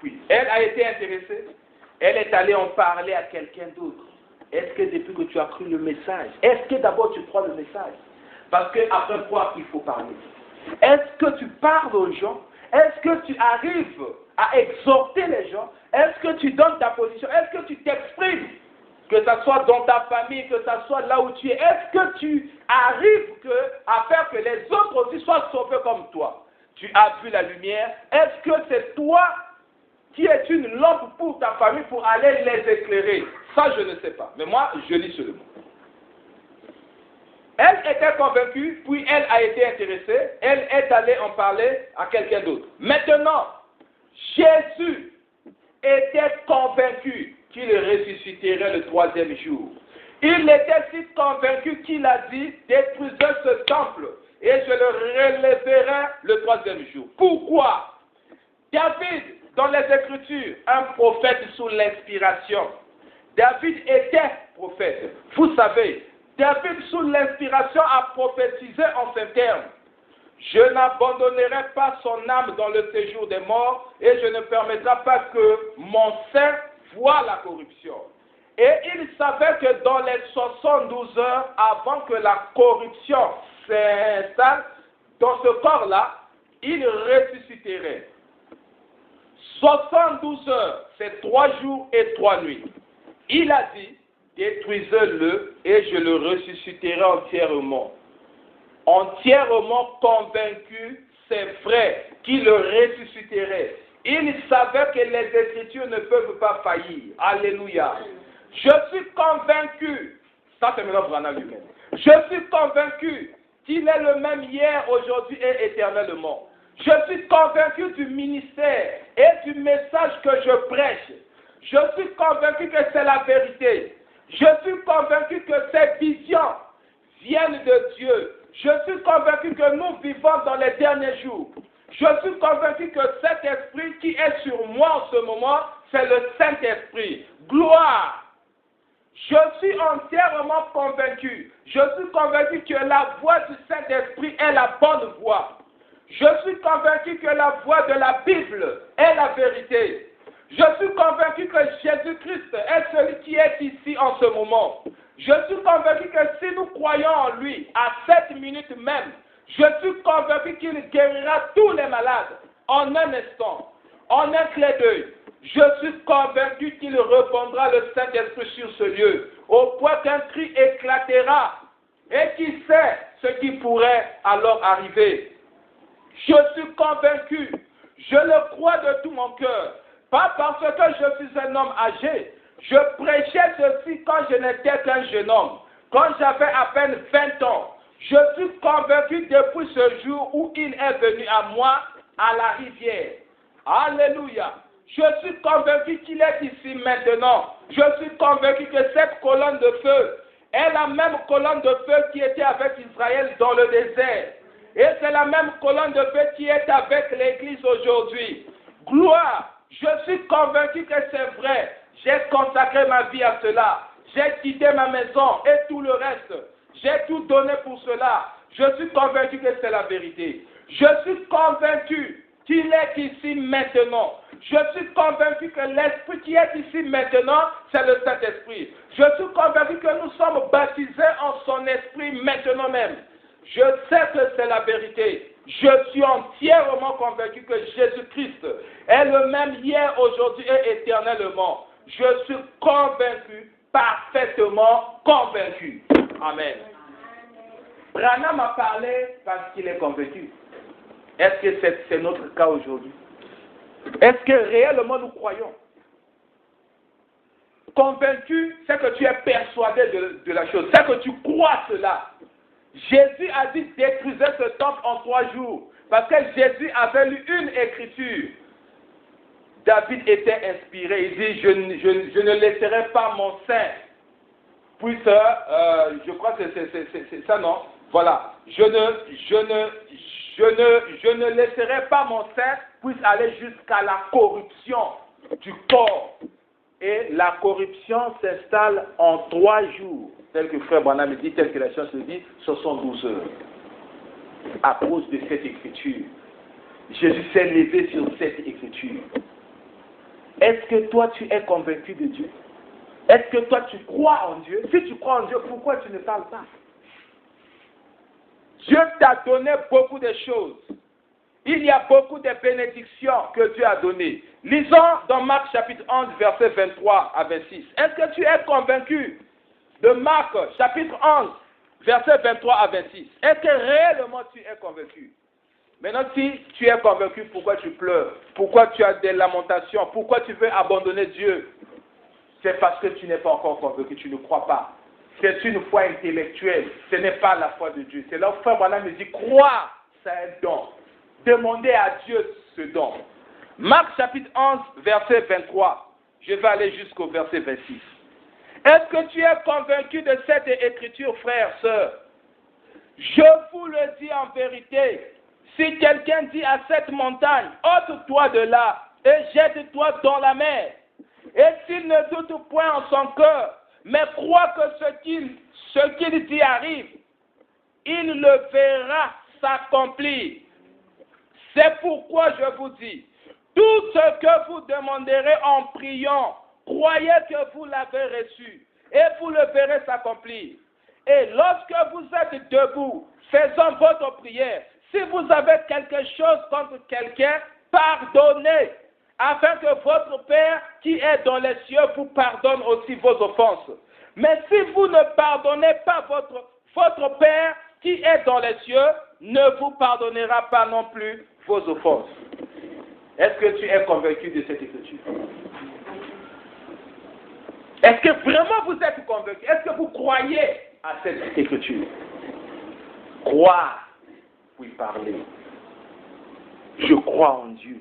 puis elle a été intéressée. Elle est allée en parler à quelqu'un d'autre. Est-ce que depuis que tu as cru le message, est-ce que d'abord tu crois le message? Parce qu'après quoi il faut parler? Est-ce que tu parles aux gens? Est-ce que tu arrives à exhorter les gens? Est-ce que tu donnes ta position? Est-ce que tu t'exprimes? Que ce soit dans ta famille, que ce soit là où tu es. Est-ce que tu arrives à faire que les autres aussi soient sauvés comme toi? Tu as vu la lumière. Est-ce que c'est toi qui es une lampe pour ta famille pour aller les éclairer? Ça, je ne sais pas. Mais moi, je lis seulement. Elle était convaincue, puis elle a été intéressée. Elle est allée en parler à quelqu'un d'autre. Maintenant, Jésus était convaincu qu'il ressusciterait le troisième jour. Il était si convaincu qu'il a dit, détruisez ce temple et je le relèverai le troisième jour. Pourquoi? David, dans les Écritures, un prophète sous l'inspiration. David était prophète. Vous savez, David, sous l'inspiration, a prophétisé en ces termes. Je n'abandonnerai pas son âme dans le séjour des morts et je ne permettrai pas que mon sein voie la corruption. Et il savait que dans les 72 heures avant que la corruption s'installe dans ce corps-là, il ressusciterait. 72 heures, c'est 3 jours et 3 nuits. Il a dit, détruisez-le et je le ressusciterai entièrement. Entièrement convaincu, c'est vrai, qu'il le ressusciterait. Il savait que les Écritures ne peuvent pas faillir. Alléluia. Je suis convaincu, ça c'est maintenant Branham lui-même, je suis convaincu qu'il est le même hier, aujourd'hui et éternellement. Je suis convaincu du ministère et du message que je prêche. Je suis convaincu que c'est la vérité. Je suis convaincu que ces visions viennent de Dieu. Je suis convaincu que nous vivons dans les derniers jours. Je suis convaincu que cet esprit qui est sur moi en ce moment, c'est le Saint-Esprit. Gloire! Je suis entièrement convaincu. Je suis convaincu que la voix du Saint-Esprit est la bonne voix. Je suis convaincu que la voix de la Bible est la vérité. Je suis convaincu que Jésus-Christ est celui qui est ici en ce moment. Je suis convaincu que si nous croyons en lui, à cette minute même, je suis convaincu qu'il guérira tous les malades en un instant, en un clin d'œil. Je suis convaincu qu'il répandra le Saint-Esprit sur ce lieu, au point qu'un cri éclatera. Et qui sait ce qui pourrait alors arriver? Je suis convaincu, je le crois de tout mon cœur, pas parce que je suis un homme âgé. Je prêchais ceci quand je n'étais qu'un jeune homme, quand j'avais à peine 20 ans. Je suis convaincu depuis ce jour où il est venu à moi, à la rivière. Alléluia. Je suis convaincu qu'il est ici maintenant. Je suis convaincu que cette colonne de feu est la même colonne de feu qui était avec Israël dans le désert. Et c'est la même colonne de feu qui est avec l'Église aujourd'hui. Gloire! Je suis convaincu que c'est vrai. J'ai consacré ma vie à cela. J'ai quitté ma maison et tout le reste. J'ai tout donné pour cela. Je suis convaincu que c'est la vérité. Je suis convaincu qu'il est ici maintenant. Je suis convaincu que l'Esprit qui est ici maintenant, c'est le Saint-Esprit. Je suis convaincu que nous sommes baptisés en son Esprit maintenant même. Je sais que c'est la vérité. Je suis entièrement convaincu que Jésus-Christ est le même hier, aujourd'hui et éternellement. Je suis convaincu, parfaitement convaincu. Amen. Branham a parlé parce qu'il est convaincu. Est-ce que c'est notre cas aujourd'hui? Est-ce que réellement nous croyons? Convaincu, c'est que tu es persuadé de la chose, c'est que tu crois cela. Jésus a dit détruisez ce temple en 3 jours, parce que Jésus avait lu une écriture. David était inspiré, il dit je ne laisserai pas mon sein, puisse, je crois que c'est ça, non? Voilà, je ne laisserai pas mon sein puisse aller jusqu'à la corruption du corps. Et la corruption s'installe en 3 jours. Tel que Frère Branham dit, tel que la science le dit, ce sont 12 heures. À cause de cette écriture. Jésus s'est levé sur cette écriture. Est-ce que toi tu es convaincu de Dieu? Est-ce que toi tu crois en Dieu? Si tu crois en Dieu, pourquoi tu ne parles pas? Dieu t'a donné beaucoup de choses. Il y a beaucoup de bénédictions que Dieu a données. Lisons dans Marc chapitre 11, versets 23 à 26. Est-ce que tu es convaincu de Marc chapitre 11, versets 23 à 26? Est-ce que réellement tu es convaincu? Maintenant, si tu es convaincu, pourquoi tu pleures? Pourquoi tu as des lamentations? Pourquoi tu veux abandonner Dieu? C'est parce que tu n'es pas encore convaincu, tu ne crois pas. C'est une foi intellectuelle, ce n'est pas la foi de Dieu. C'est là où Frère Branham me dit, croire, c'est un don. Demandez à Dieu ce don. Marc chapitre 11, verset 23. Je vais aller jusqu'au verset 26. Est-ce que tu es convaincu de cette écriture, frère, sœur? Je vous le dis en vérité. Si quelqu'un dit à cette montagne, ôte-toi de là et jette-toi dans la mer, et s'il ne doute point en son cœur, mais croit que ce qu'il dit arrive, il le verra s'accomplir. C'est pourquoi je vous dis, tout ce que vous demanderez en priant, croyez que vous l'avez reçu, et vous le verrez s'accomplir. Et lorsque vous êtes debout, faisant votre prière, si vous avez quelque chose contre quelqu'un, pardonnez, afin que votre Père qui est dans les cieux vous pardonne aussi vos offenses. Mais si vous ne pardonnez pas votre Père qui est dans les cieux, ne vous pardonnera pas non plus vos offenses. Est-ce que tu es convaincu de cette écriture? Est-ce que vraiment vous êtes convaincu? Est-ce que vous croyez à cette écriture? Croire, puis parler. Je crois en Dieu.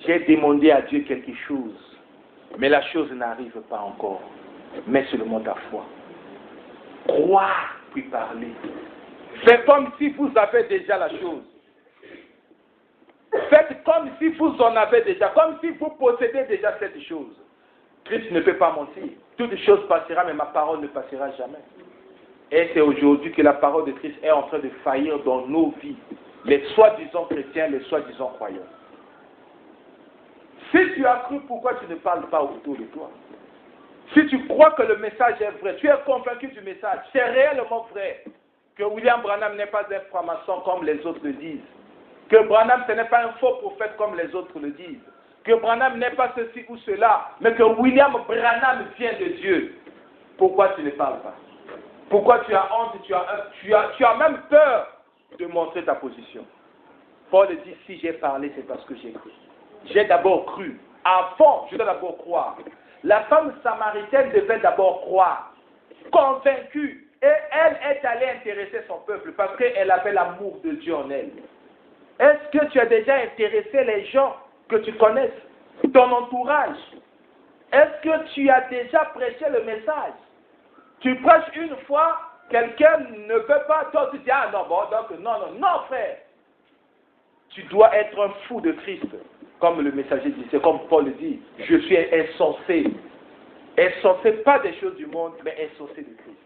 J'ai demandé à Dieu quelque chose, mais la chose n'arrive pas encore. Mais seulement ta foi. croire puis parler. C'est comme si vous avez déjà la chose. Faites comme si vous en avez déjà, comme si vous possédez déjà cette chose. Christ ne peut pas mentir. Toute chose passera, mais ma parole ne passera jamais. Et c'est aujourd'hui que la parole de Christ est en train de faillir dans nos vies. Les soi-disant chrétiens, les soi-disant croyants. Si tu as cru, pourquoi tu ne parles pas autour de toi? Si tu crois que le message est vrai, tu es convaincu du message, c'est réellement vrai que William Branham n'est pas un franc-maçon comme les autres le disent, que Branham ce n'est pas un faux prophète comme les autres le disent, que Branham n'est pas ceci ou cela, mais que William Branham vient de Dieu. Pourquoi tu ne parles pas? Pourquoi tu as honte, tu as même peur de montrer ta position? Paul dit, si j'ai parlé, c'est parce que j'ai cru. J'ai d'abord cru. Avant, je dois d'abord croire. La femme samaritaine devait d'abord croire, convaincue. Et elle est allée intéresser son peuple parce qu'elle avait l'amour de Dieu en elle. Est-ce que tu as déjà intéressé les gens que tu connaisses, ton entourage? Est-ce que tu as déjà prêché le message? Tu prêches une fois, quelqu'un ne veut pas, toi tu dis, ah non, bon, donc non, frère. Tu dois être un fou de Christ, comme le messager dit, c'est comme Paul dit, je suis insensé. Insensé, pas des choses du monde, mais insensé de Christ.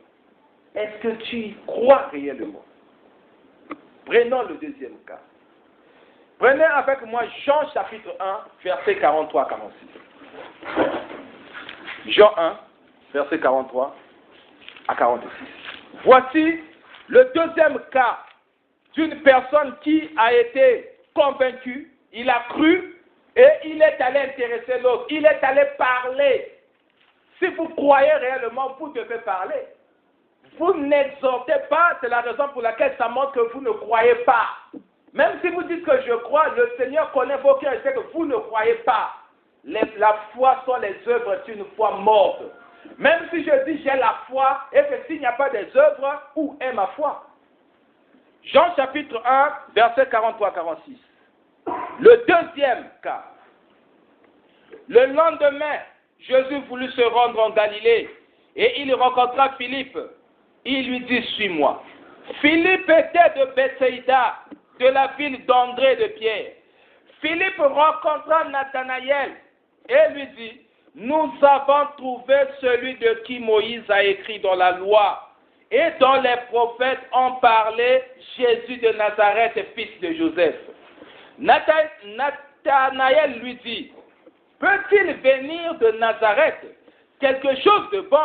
Est-ce que tu y crois réellement? Prenons le deuxième cas. Prenez avec moi Jean chapitre 1, verset 43 à 46. Jean 1, verset 43 à 46. Voici le deuxième cas d'une personne qui a été convaincue, il a cru et il est allé intéresser l'autre, il est allé parler. Si vous croyez réellement, vous devez parler. Vous n'exhortez pas, c'est la raison pour laquelle ça montre que vous ne croyez pas. Même si vous dites que je crois, le Seigneur connaît vos cœurs et sait que vous ne croyez pas. La foi sont les œuvres d'une foi morte. Même si je dis j'ai la foi et que s'il n'y a pas des œuvres, où est ma foi? Jean chapitre 1, verset 43-46. Le deuxième cas. Le lendemain, Jésus voulut se rendre en Galilée et il rencontra Philippe. Il lui dit, suis-moi. Philippe était de Bethsaïda, de la ville d'André de Pierre. Philippe rencontra Nathanaël et lui dit, nous avons trouvé celui de qui Moïse a écrit dans la loi et dont les prophètes ont parlé, Jésus de Nazareth, fils de Joseph. Nathanaël lui dit, peut-il venir de Nazareth quelque chose de bon?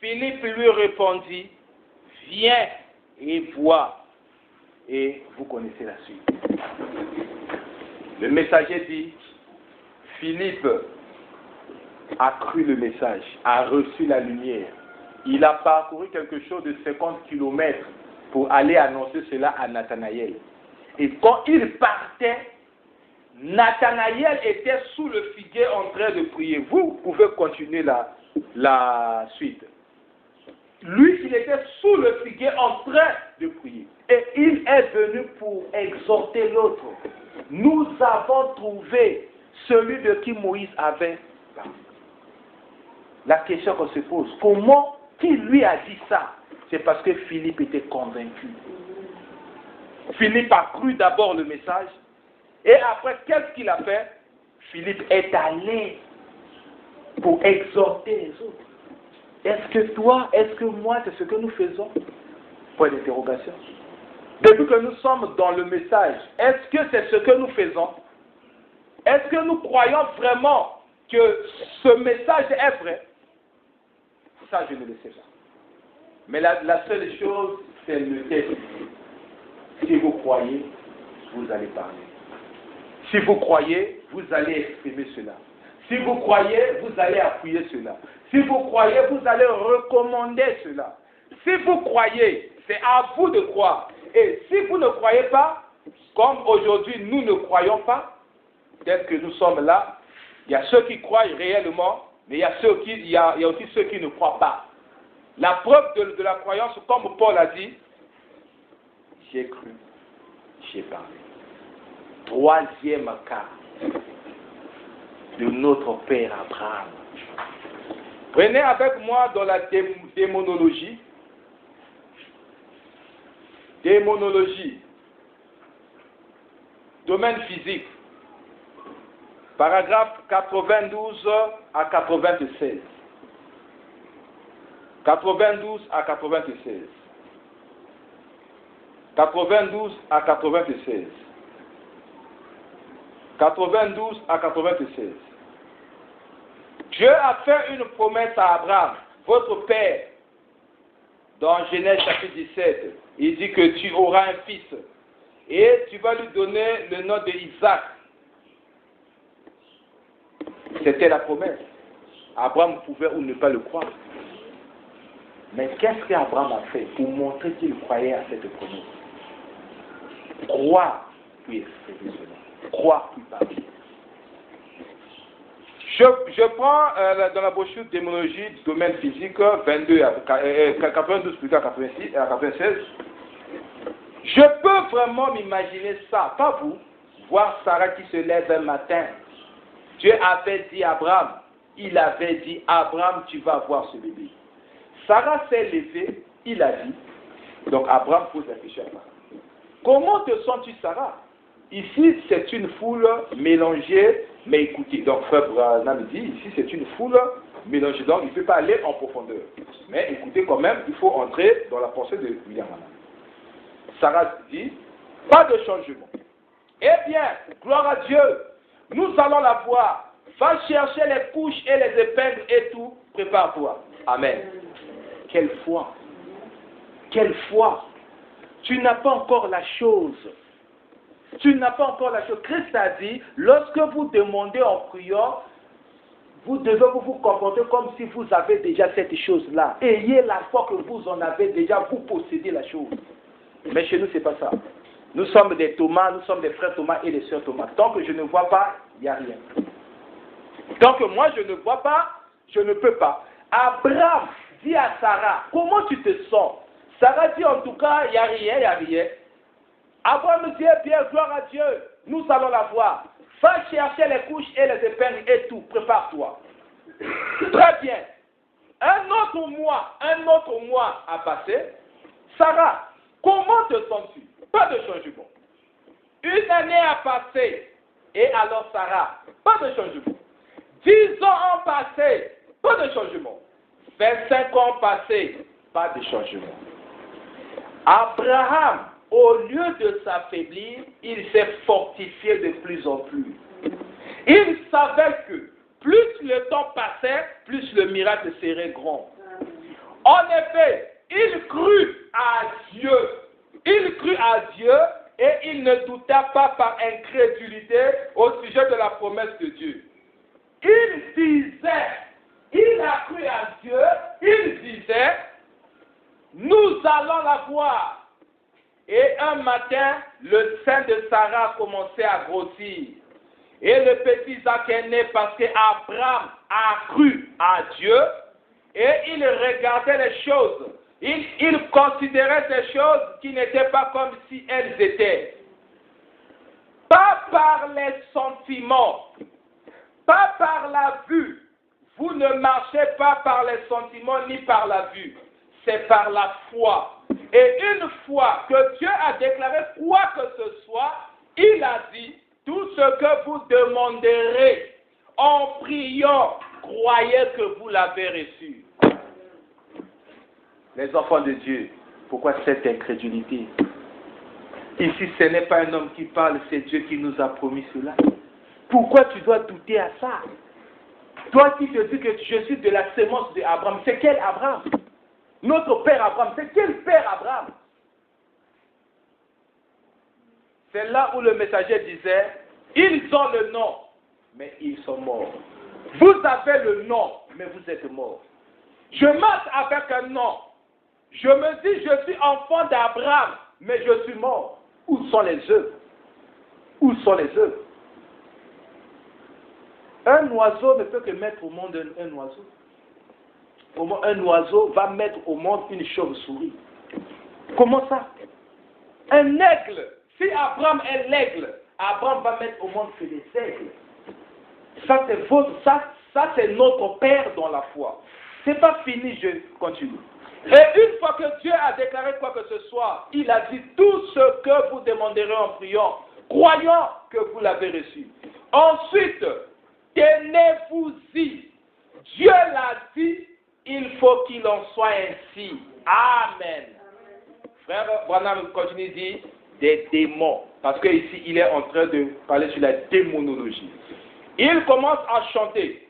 Philippe lui répondit, viens et vois. Et vous connaissez la suite. Le messager dit, Philippe a cru le message, a reçu la lumière. Il a parcouru quelque chose de 50 kilomètres pour aller annoncer cela à Nathanaël. Et quand il partait, Nathanaël était sous le figuier en train de prier. Vous pouvez continuer la suite. Lui, il était sous le figuier en train de prier. Et il est venu pour exhorter l'autre. Nous avons trouvé celui de qui Moïse avait parlé. La question qu'on se pose, comment, qui lui a dit ça? C'est parce que Philippe était convaincu. Philippe a cru d'abord le message. Et après, qu'est-ce qu'il a fait? Philippe est allé pour exhorter les autres. Est-ce que toi, est-ce que moi, c'est ce que nous faisons? Point d'interrogation. Depuis que nous sommes dans le message, est-ce que c'est ce que nous faisons? Est-ce que nous croyons vraiment que ce message est vrai? Ça, je ne le sais pas. Mais la seule chose, c'est le test. Si vous croyez, vous allez parler. Si vous croyez, vous allez exprimer cela. Si vous croyez, vous allez appuyer cela. Si vous croyez, vous allez recommander cela. Si vous croyez, c'est à vous de croire. Et si vous ne croyez pas, comme aujourd'hui nous ne croyons pas, peut-être que nous sommes là, il y a ceux qui croient réellement, mais il y a aussi ceux qui ne croient pas. La preuve de la croyance, comme Paul a dit, j'ai cru, j'ai parlé. Troisième cas de notre père Abraham. Prenez avec moi dans la démonologie, démonologie, domaine physique, paragraphe 92 à 96. 92 à 96. 92 à 96. 92 à 96. Dieu a fait une promesse à Abraham, votre père, dans Genèse chapitre 17. Il dit que tu auras un fils et tu vas lui donner le nom de Isaac. C'était la promesse. Abraham pouvait ou ne pas le croire. Mais qu'est-ce qu'Abraham a fait pour montrer qu'il croyait à cette promesse? Croire puis exprimer cela. Croire puis parler. Je prends dans la brochure démonologie du domaine physique 92 plus à 86 à 96. Je peux vraiment m'imaginer ça, pas vous, voir Sarah qui se lève un matin. Dieu avait dit à Abraham, il avait dit, Abraham, tu vas avoir ce bébé. Sarah s'est levée, il a dit. Donc Abraham pose la question à Sarah. Comment te sens-tu, Sarah? Ici, c'est une foule mélangée, mais écoutez. Donc Frère Branham dit, ici, c'est une foule mélangée. Donc il ne peut pas aller en profondeur. Mais écoutez quand même, il faut entrer dans la pensée de William Branham. Sarah dit, pas de changement. Eh bien, gloire à Dieu, nous allons la voir. Va chercher les couches et les épingles et tout. Prépare-toi. Amen. Quelle foi. Quelle foi. Tu n'as pas encore la chose. Tu n'as pas encore la chose. Christ a dit, lorsque vous demandez en priant, vous devez vous comporter comme si vous avez déjà cette chose-là. Ayez la foi que vous en avez déjà, vous possédez la chose. Mais chez nous, ce n'est pas ça. Nous sommes des Thomas, nous sommes des frères Thomas et des sœurs Thomas. Tant que je ne vois pas, il n'y a rien. Tant que moi, je ne vois pas, je ne peux pas. Abraham dit à Sarah, comment tu te sens? Sarah dit en tout cas, il n'y a rien, il n'y a rien. Abraham dit, bien, gloire à Dieu, nous allons la voir. Va chercher les couches et les épingles et tout, prépare-toi. Très bien. Un autre mois a passé. Sarah, comment te sens-tu? Pas de changement. Une année a passé. Et alors Sarah, pas de changement. 10 ans ont passé, pas de changement. 25 ans ont passé, pas de changement. Abraham, au lieu de s'affaiblir, il s'est fortifié de plus en plus. Il savait que plus le temps passait, plus le miracle serait grand. En effet, il crut à Dieu. Il crut à Dieu et il ne douta pas par incrédulité au sujet de la promesse de Dieu. Il disait, il a cru à Dieu, il disait, nous allons la voir. Et un matin, le sein de Sarah a commencé à grossir. Et le petit Isaac est né parce qu'Abraham a cru à Dieu et il regardait les choses. Il considérait ces choses qui n'étaient pas comme si elles étaient. Pas par les sentiments, pas par la vue. Vous ne marchez pas par les sentiments ni par la vue. C'est par la foi. Et une fois que Dieu a déclaré quoi que ce soit, il a dit, tout ce que vous demanderez en priant, croyez que vous l'avez reçu. Les enfants de Dieu, pourquoi cette incrédulité? Ici, ce n'est pas un homme qui parle, c'est Dieu qui nous a promis cela. Pourquoi tu dois douter à ça? Toi qui te dis que je suis de la sémence d'Abraham, c'est quel Abraham? Notre père Abraham, c'est quel père Abraham? C'est là où le messager disait, ils ont le nom, mais ils sont morts. Vous avez le nom, mais vous êtes morts. Je marche avec un nom. Je me dis, je suis enfant d'Abraham, mais je suis mort. Où sont les œufs? Où sont les œufs? Un oiseau ne peut que mettre au monde un oiseau. Comment un oiseau va mettre au monde une chauve-souris? Comment ça? Un aigle. Si Abraham est l'aigle, Abraham va mettre au monde que des aigles. Ça c'est c'est notre père dans la foi. C'est pas fini, je continue. Et une fois que Dieu a déclaré quoi que ce soit, il a dit tout ce que vous demanderez en priant, croyant que vous l'avez reçu. Ensuite, tenez-vous-y. Dieu l'a dit, il faut qu'il en soit ainsi. Amen. Frère Branham continue de dire des démons. Parce qu'ici, il est en train de parler sur la démonologie. Il commence à chanter.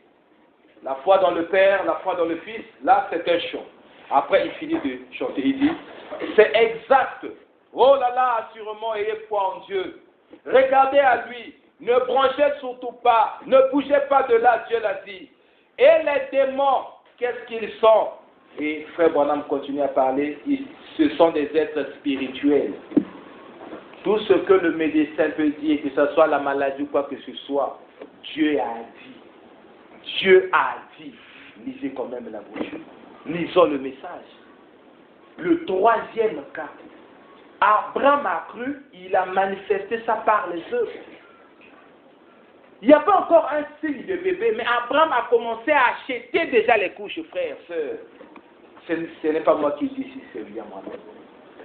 La foi dans le Père, la foi dans le Fils, là c'est un chant. Après il finit de chanter, il dit, c'est exact. Oh là là, assurément, ayez foi en Dieu. Regardez à lui, ne branchez surtout pas, ne bougez pas de là, Dieu l'a dit. Et les démons, qu'est-ce qu'ils sont? Et Frère Branham continue à parler, ce sont des êtres spirituels. Tout ce que le médecin peut dire, que ce soit la maladie ou quoi que ce soit, Dieu a dit. Dieu a dit. Lisez quand même la brochure. Lisons le message. Le troisième cas. Abraham a cru, il a manifesté ça par les œuvres. Il n'y a pas encore un signe de bébé, mais Abraham a commencé à acheter déjà les couches, frères, sœurs. Ce n'est pas moi qui dis si c'est bien moi-même.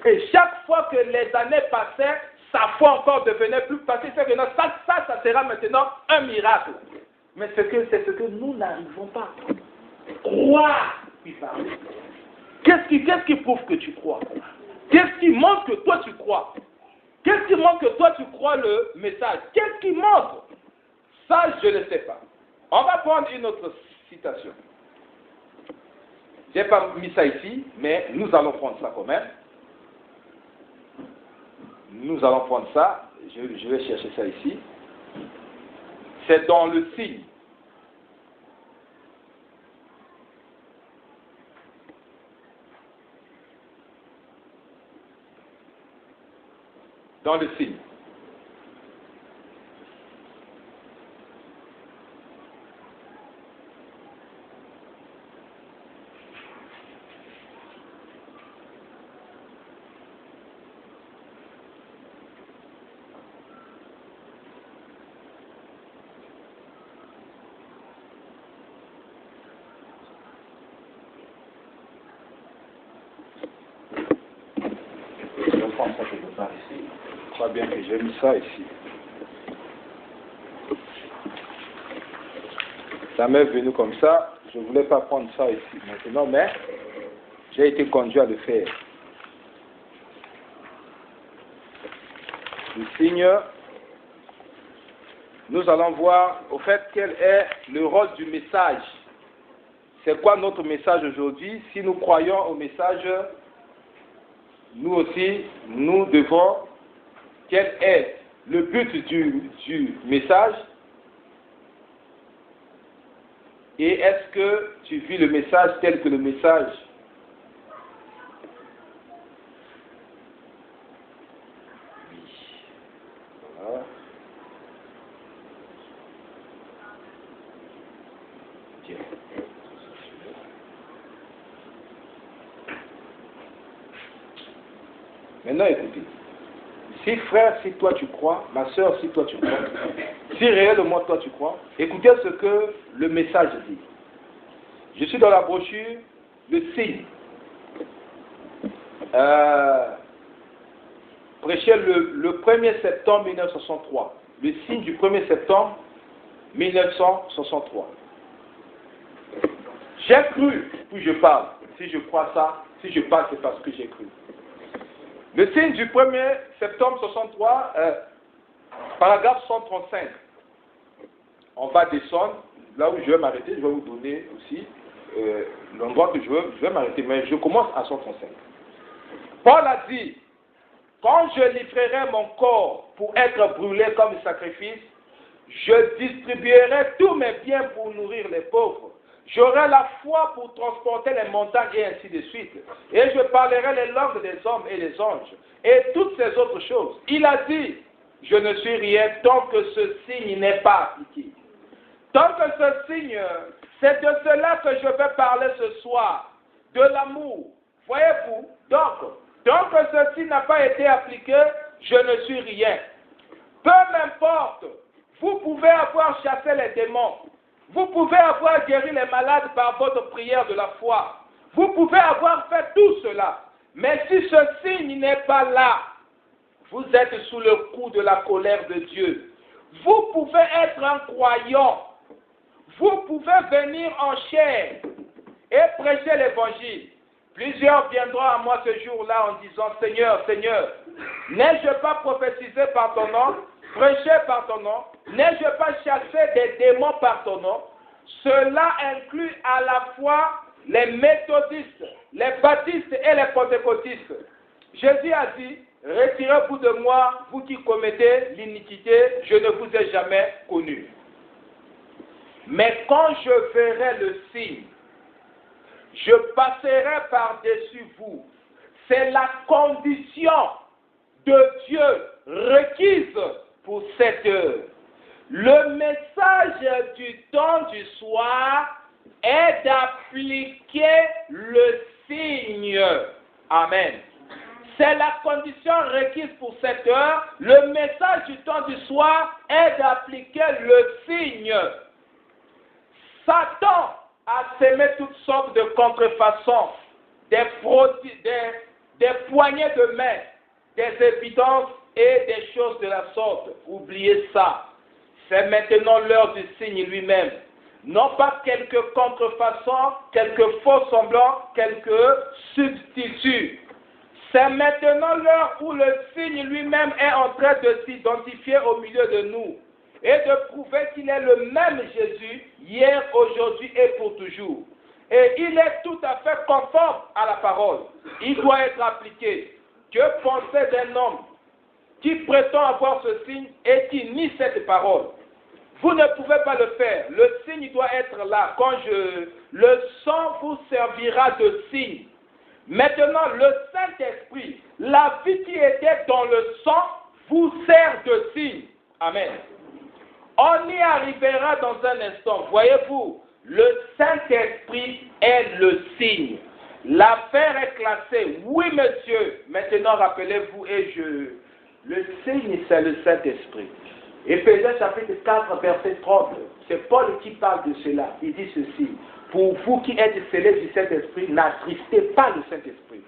Et chaque fois que les années passaient, sa foi encore devenait plus facile. Ça sera maintenant un miracle. Mais c'est ce que nous n'arrivons pas. Croire, puis parler. Qu'est-ce qui prouve que tu crois? Qu'est-ce qui montre que toi tu crois? Qu'est-ce qui montre que toi tu crois le message? Qu'est-ce qui montre? Ça, je ne sais pas. On va prendre une autre citation. Je n'ai pas mis ça ici, mais nous allons prendre ça quand même. Nous allons prendre ça. Je vais chercher ça ici. C'est dans le signe. Dans le signe. Je crois bien que j'ai mis ça ici. Ça m'est venu comme ça. Je ne voulais pas prendre ça ici maintenant, mais j'ai été conduit à le faire. Le signe, nous allons voir au fait quel est le rôle du message. C'est quoi notre message aujourd'hui? Si nous croyons au message, nous aussi, nous devons, quel est le but du message? Et est-ce que tu vis le message tel que le message? Oui. Voilà. Tiens. Maintenant, écoutez. Si frère, si toi tu crois, ma soeur, si toi tu crois, si réellement toi tu crois, écoutez ce que le message dit. Je suis dans la brochure, le signe. Prêché le 1er septembre 1963. Le signe du 1er septembre 1963. J'ai cru, puis je parle. Si je crois ça, si je parle, c'est parce que j'ai cru. Le signe du 1er septembre 63, paragraphe 135. On va descendre, là où je vais m'arrêter, je vais vous donner aussi l'endroit que je vais m'arrêter, mais je commence à 135. Paul a dit, quand je livrerai mon corps pour être brûlé comme sacrifice, je distribuerai tous mes biens pour nourrir les pauvres. J'aurai la foi pour transporter les montagnes et ainsi de suite. Et je parlerai les langues des hommes et des anges. Et toutes ces autres choses. Il a dit, je ne suis rien tant que ce signe n'est pas appliqué. Tant que ce signe, c'est de cela que je vais parler ce soir. De l'amour. Voyez-vous? Donc, tant que ceci n'a pas été appliqué, je ne suis rien. Peu m'importe. Vous pouvez avoir chassé les démons. Vous pouvez avoir guéri les malades par votre prière de la foi. Vous pouvez avoir fait tout cela, mais si ce signe n'est pas là, vous êtes sous le coup de la colère de Dieu. Vous pouvez être un croyant. Vous pouvez venir en chair et prêcher l'évangile. Plusieurs viendront à moi ce jour-là en disant, Seigneur, Seigneur, n'ai-je pas prophétisé par ton nom, prêché par ton nom, n'ai-je pas chassé des démons par ton nom? Cela inclut à la fois les méthodistes, les baptistes et les pentecôtistes. Jésus a dit, retirez-vous de moi, vous qui commettez l'iniquité, je ne vous ai jamais connu. Mais quand je verrai le signe, je passerai par-dessus vous. C'est la condition de Dieu requise pour cette heure. Le message du temps du soir est d'appliquer le signe. Amen. C'est la condition requise pour cette heure. Le message du temps du soir est d'appliquer le signe. Satan a sémé toutes sortes de contrefaçons, des poignées de main, des évidences et des choses de la sorte. Oubliez ça. C'est maintenant l'heure du signe lui-même. Non pas quelques contrefaçons, quelques faux semblants, quelques substituts. C'est maintenant l'heure où le signe lui-même est en train de s'identifier au milieu de nous et de prouver qu'il est le même Jésus hier, aujourd'hui et pour toujours. Et il est tout à fait conforme à la parole. Il doit être appliqué. Que penser d'un homme qui prétend avoir ce signe et qui nie cette parole? Vous ne pouvez pas le faire. Le signe doit être là. Le sang vous servira de signe. Maintenant, le Saint-Esprit, la vie qui était dans le sang, vous sert de signe. Amen. On y arrivera dans un instant. Voyez-vous, le Saint-Esprit est le signe. L'affaire est classée. Oui, monsieur. Maintenant, rappelez-vous, le signe, c'est le Saint-Esprit. Éphésiens chapitre 4, verset 30. C'est Paul qui parle de cela. Il dit ceci. Pour vous qui êtes scellés du Saint-Esprit, n'attristez pas le Saint-Esprit.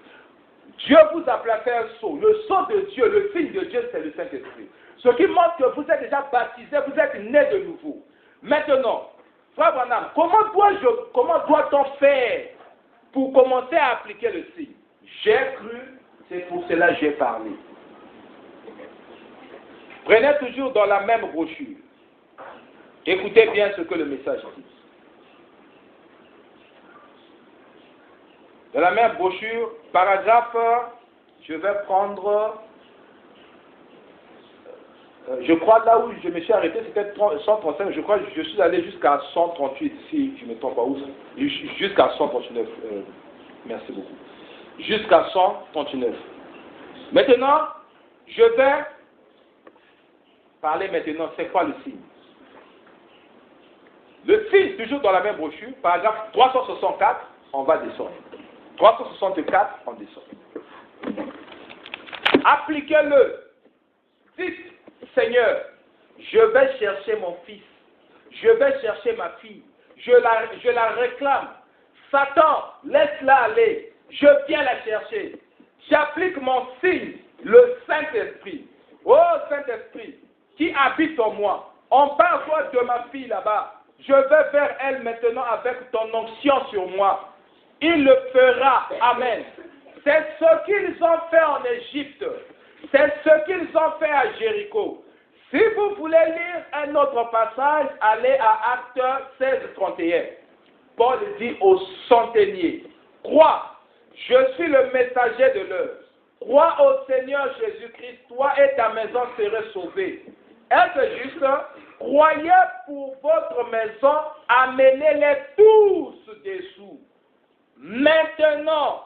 Dieu vous a placé un sceau. Le sceau de Dieu, le signe de Dieu, c'est le Saint-Esprit. Ce qui montre que vous êtes déjà baptisé, vous êtes né de nouveau. Maintenant, frère Branham, comment doit-on faire pour commencer à appliquer le signe? J'ai cru, c'est pour cela que j'ai parlé. Prenez toujours dans la même brochure. Écoutez bien ce que le message dit. Dans la même brochure, paragraphe, je vais prendre, je crois là où je me suis arrêté, c'était 135, je crois que je suis allé jusqu'à 138, si je ne me trompe pas, jusqu'à 139, merci beaucoup, jusqu'à 139. Maintenant, je vais parler maintenant, c'est quoi le signe? Le signe, toujours dans la même brochure, paragraphe 364, on va descendre. 364, on descend. Appliquez-le. Dites, Seigneur, je vais chercher mon fils. Je vais chercher ma fille. Je la réclame. Satan, laisse-la aller. Je viens la chercher. J'applique mon signe, le Saint-Esprit. Oh Saint-Esprit, qui habite en moi. On parle de ma fille là-bas. Je vais vers elle maintenant avec ton onction sur moi. Il le fera. Amen. C'est ce qu'ils ont fait en Égypte. C'est ce qu'ils ont fait à Jéricho. Si vous voulez lire un autre passage, allez à Actes 16, 31. Paul dit au centenier, crois, je suis le messager de l'heure. Crois au Seigneur Jésus-Christ, toi et ta maison serez sauvés. Est-ce juste? Croyez pour votre maison, amenez-les tous dessous. Maintenant,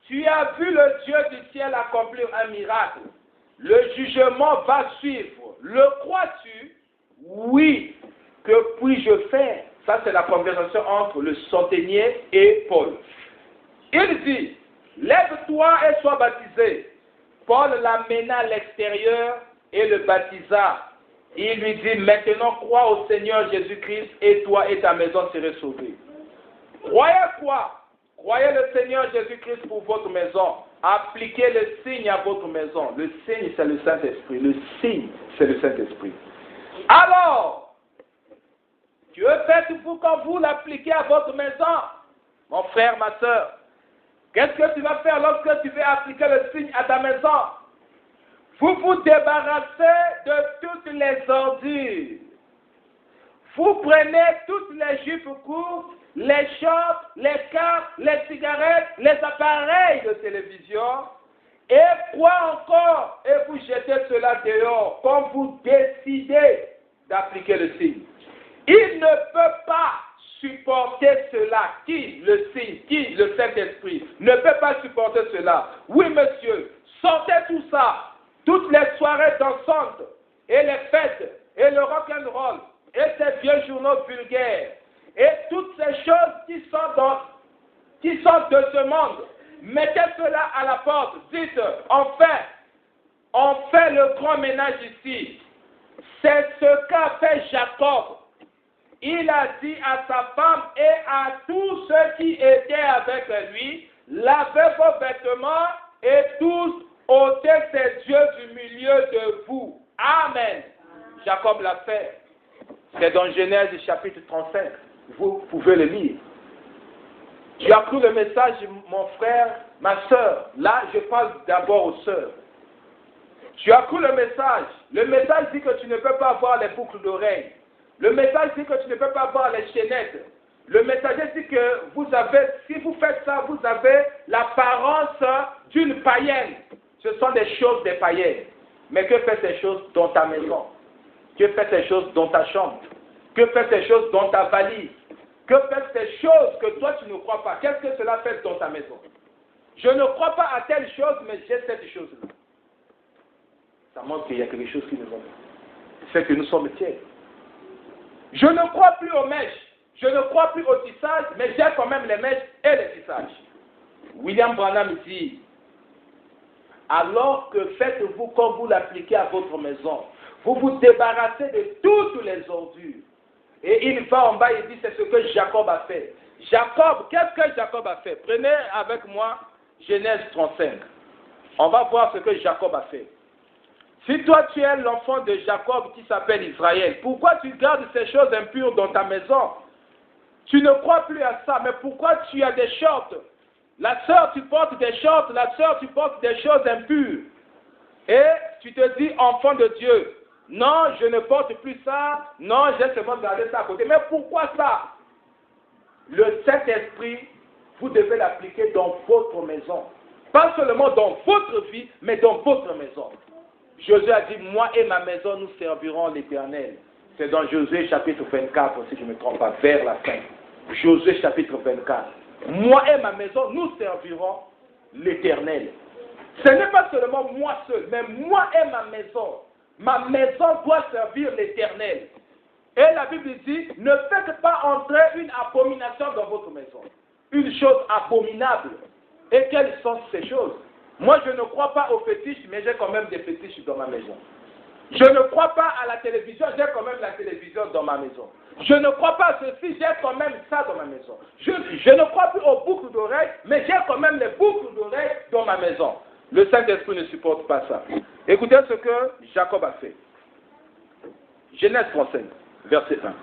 tu as vu le Dieu du ciel accomplir un miracle. Le jugement va suivre. Le crois-tu? Oui. Que puis-je faire? Ça, c'est la conversation entre le centenier et Paul. Il dit, lève-toi et sois baptisé. Paul l'amena à l'extérieur et le baptisa. Il lui dit, maintenant crois au Seigneur Jésus-Christ et toi et ta maison serez sauvés. Croyez quoi? Croyez le Seigneur Jésus-Christ pour votre maison. Appliquez le signe à votre maison. Le signe, c'est le Saint-Esprit. Le signe, c'est le Saint-Esprit. Alors, Dieu fait pour que vous l'appliquez à votre maison. Mon frère, ma soeur, qu'est-ce que tu vas faire lorsque tu veux appliquer le signe à ta maison? Vous vous débarrassez de toutes les ordures. Vous prenez toutes les jupes courtes, les shorts, les cartes, les cigarettes, les appareils de télévision, et quoi encore? Et vous jetez cela dehors, comme vous décidez d'appliquer le signe. Il ne peut pas supporter cela. Qui? Le signe. Qui? Le Saint-Esprit. Ne peut pas supporter cela. Oui, monsieur, sortez tout ça. Toutes les soirées dansantes, et les fêtes, et le rock'n'roll, et ces vieux journaux vulgaires, et toutes ces choses qui sont de ce monde. Mettez cela à la porte. Dites, enfin, on fait le grand ménage ici. C'est ce qu'a fait Jacob. Il a dit à sa femme et à tous ceux qui étaient avec lui, lavez vos vêtements et tous ôtez ces dieux du milieu de vous. Amen. Jacob l'a fait. C'est dans Genèse chapitre 35. Vous pouvez le lire. Tu as cru le message, mon frère, ma soeur. Là, je parle d'abord aux sœurs. Tu as cru le message. Le message dit que tu ne peux pas avoir les boucles d'oreilles. Le message dit que tu ne peux pas avoir les chaînettes. Le messager dit que vous avez, si vous faites ça, vous avez l'apparence d'une païenne. Ce sont des choses des païennes. Mais que fait ces choses dans ta maison? Que fait ces choses dans ta chambre? Que fait ces choses dans ta valise? Que fait ces choses que toi tu ne crois pas? Qu'est-ce que cela fait dans ta maison? Je ne crois pas à telle chose, mais j'ai cette chose-là. Ça montre qu'il y a quelque chose qui nous va. C'est que nous sommes tiers. Je ne crois plus aux mèches. Je ne crois plus au tissage, mais j'ai quand même les mèches et les tissages. William Branham dit, alors que faites-vous comme vous l'appliquez à votre maison, vous vous débarrassez de toutes les ordures. Et il va en bas et dit, c'est ce que Jacob a fait. Jacob, qu'est-ce que Jacob a fait? Prenez avec moi Genèse 35. On va voir ce que Jacob a fait. Si toi tu es l'enfant de Jacob qui s'appelle Israël, pourquoi tu gardes ces choses impures dans ta maison? Tu ne crois plus à ça, mais pourquoi tu as des shorts? La sœur, tu portes des shorts, la sœur, tu portes des choses impures. Et tu te dis enfant de Dieu. Non, je ne porte plus ça. Non, j'ai seulement gardé ça à côté. Mais pourquoi ça? Le Saint-Esprit, vous devez l'appliquer dans votre maison. Pas seulement dans votre vie, mais dans votre maison. Josué a dit, moi et ma maison, nous servirons l'Éternel. C'est dans Josué chapitre 24, si je ne me trompe pas, vers la fin. Josué chapitre 24. Moi et ma maison, nous servirons l'Éternel. Ce n'est pas seulement moi seul, mais moi et ma maison. Ma maison doit servir l'Éternel. Et la Bible dit, ne faites pas entrer une abomination dans votre maison. Une chose abominable. Et quelles sont ces choses? Moi, je ne crois pas aux fétiches, mais j'ai quand même des fétiches dans ma maison. Je ne crois pas à la télévision, j'ai quand même la télévision dans ma maison. Je ne crois pas à ceci, j'ai quand même ça dans ma maison. Je ne crois plus aux boucles d'oreilles, mais j'ai quand même les boucles d'oreilles dans ma maison. Le Saint-Esprit ne supporte pas ça. Écoutez ce que Jacob a fait. Genèse 35, verset 1.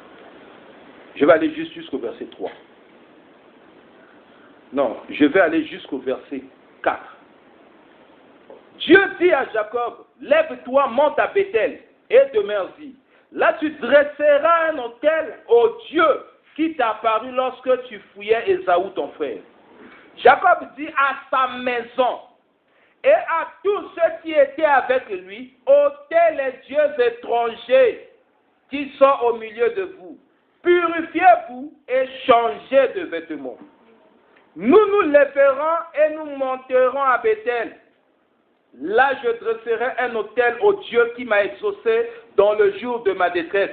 Je vais aller juste jusqu'au verset 3. Non, je vais aller jusqu'au verset 4. Dieu dit à Jacob, lève-toi, monte à Bethel et demeure-y. Là, tu dresseras un autel au Dieu qui t'a apparu lorsque tu fouillais Ésaü, ton frère. Jacob dit à sa maison et à tous ceux qui étaient avec lui, ôtez les dieux étrangers qui sont au milieu de vous. Purifiez-vous et changez de vêtements. Nous nous lèverons et nous monterons à Bethel. Là, je dresserai un autel au Dieu qui m'a exaucé dans le jour de ma détresse